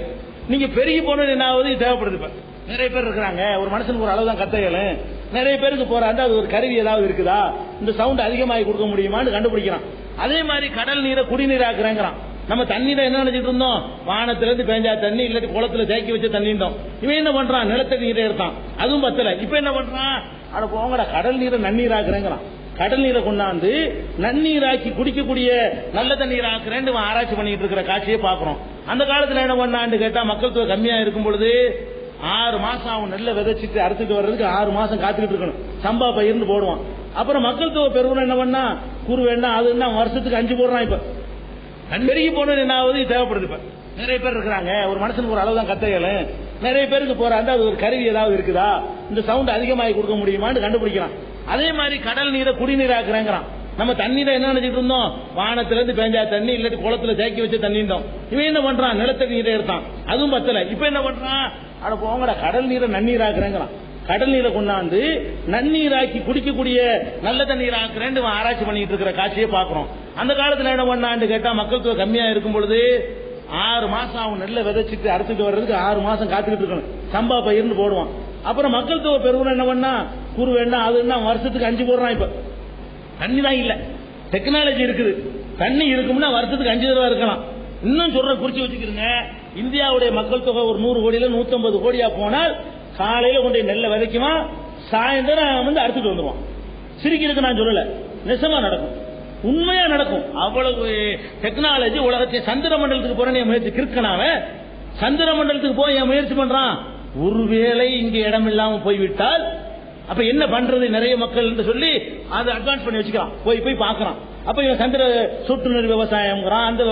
நீங்க பெருகி போன என்ன ஆகுது? இது தேவைப்படுது. இப்ப நிறைய பேர் இருக்கிறாங்க. ஒரு மனுஷனுக்கு ஒரு அளவு தான் கத்தைகளும். நிறைய பேருக்கு போறாங்க, அது ஒரு கருவி ஏதாவது இருக்குதா, இந்த சவுண்ட் அதிகமாகி கொடுக்க முடியுமான்னு கண்டுபிடிக்கிறான். அதே மாதிரி கடல் நீரை குடிநீராக்குறேங்கிறான். நம்ம தண்ணீரை என்ன நினைச்சிட்டு இருந்தோம், வானத்துல இருந்து பேஞ்சா தண்ணி, இல்லாட்டி குளத்துல தேக்கி வச்ச தண்ணி இருந்தோம். இவன் என்ன பண்றான், நிலத்தடி நீரை எடுத்தான், அதுவும் பத்தல. இப்ப என்ன பண்றான், அட போங்கடா கடல் நீரை நன்னீராக்குறேங்கிறான். கடல் நீரை கொண்டாந்து நன்னீராக்கி குடிக்கக்கூடிய நல்ல தண்ணீர் ஆக்குறேன்னு ஆராய்ச்சி பண்ணிட்டு இருக்கிற காட்சியை பாக்குறோம். அந்த காலத்துல என்ன பண்ணான்னு கேட்டா, மக்கள் தொகை கம்மியா இருக்கும் பொழுது 6 மாசம் அவன் நெல்லை விதைச்சிட்டு அறுத்துட்டு வர்றதுக்கு 6 மாசம் காத்துக்கிட்டு இருக்கணும். சம்பா பயிர்ந்து போடுவான். அப்புறம் மக்கள் தொகை பெருவன என்ன பண்ணா, குருவேன்னா அதுன்னா வருஷத்துக்கு 5 போடுறான். இப்ப பெருகி போன என்ன ஆகுது, தேவைப்படுது. இப்ப நிறைய பேர் இருக்கிறாங்க. ஒரு மனுஷனுக்கு ஒரு அளவு தான் கத்தைகளும். நிறைய பேருக்கு போறாங்க, அது ஒரு கருவி ஏதாவது இருக்குதா, இந்த சவுண்ட் அதிகமாகி கொடுக்க முடியுமான்னு கண்டுபிடிக்கிறான். அதே மாதிரி கடல் நீரை குடிநீராக்குறேங்கிறான். நம்ம தண்ணீரை என்ன நினைச்சிட்டு இருந்தோம், வானத்துல இருந்து பேஞ்சா தண்ணி, இல்லாட்டி குளத்துல தேக்கி வச்ச தண்ணி இருந்தோம். இவன் என்ன பண்றான், நிலத்தடி நீரை எடுத்தான், அதுவும் பத்தல. இப்ப என்ன பண்றான், அட போங்கடா கடல் நீரை நன்னீராக்குறேங்கிறான். கடல் நீரை கொண்டாந்து நன்னீராக்கி குடிக்கக்கூடிய நல்ல தண்ணீர் ஆக்குறேன்னு ஆராய்ச்சி பண்ணிட்டு இருக்கிற காட்சியை பாக்குறோம். அந்த காலத்துல என்ன பண்ணான்னு கேட்டா, மக்கள் தொகை கம்மியா இருக்கும் பொழுது 6 மாசம் அவன் நெல்லை விதைச்சிட்டு அறுத்துட்டு வர்றதுக்கு 6 மாசம் காத்துக்கிட்டு இருக்கணும். சம்பா பயிர்ந்து போடுவான். அப்புறம் மக்கள் தொகை பெருவன என்ன பண்ணா, குருவேன்னா அதுன்னா வருஷத்துக்கு 5 போடுறான். இப்ப தண்ணி தான் இல்ல, டெக்னாலஜி இருக்குது. தண்ணி இருக்கும்னா வருஷத்துக்கு 5 தடவை இருக்கலாம். இன்னும் சொல்ற குறிச்சு வச்சுக்கிறீங்க, இந்தியாவுடைய மக்கள் தொகை ஒரு 100 கோடியில 150 கோடியா போனால் காலையில கொண்டு நெல்லை விதைக்குமா, சாயந்தரம் வந்து அறுத்துட்டு வந்துருவான். சிரிக்கிறதுக்கு நான் சொல்லல, நிஜமா நடக்கும், உண்மையா நடக்கும். அவ்வளவு டெக்னாலஜி உலகத்தை. சந்திர மண்டலத்துக்கு போற முயற்சி கிறுக்கனாவ, சந்திர மண்டலத்துக்கு போய் என் முயற்சி பண்றான். ஒருவேளை இங்க இடம் இல்லாம போய்விட்டால் அப்ப என்ன பண்றது, நிறைய மக்கள் என்று சொல்லி அதை அட்வான்ஸ் பண்ணி வச்சுக்கிறான். போய் பார்க்கறான். அப்ப இவன் சந்திர சொட்டு நீர் விவசாயம் அந்த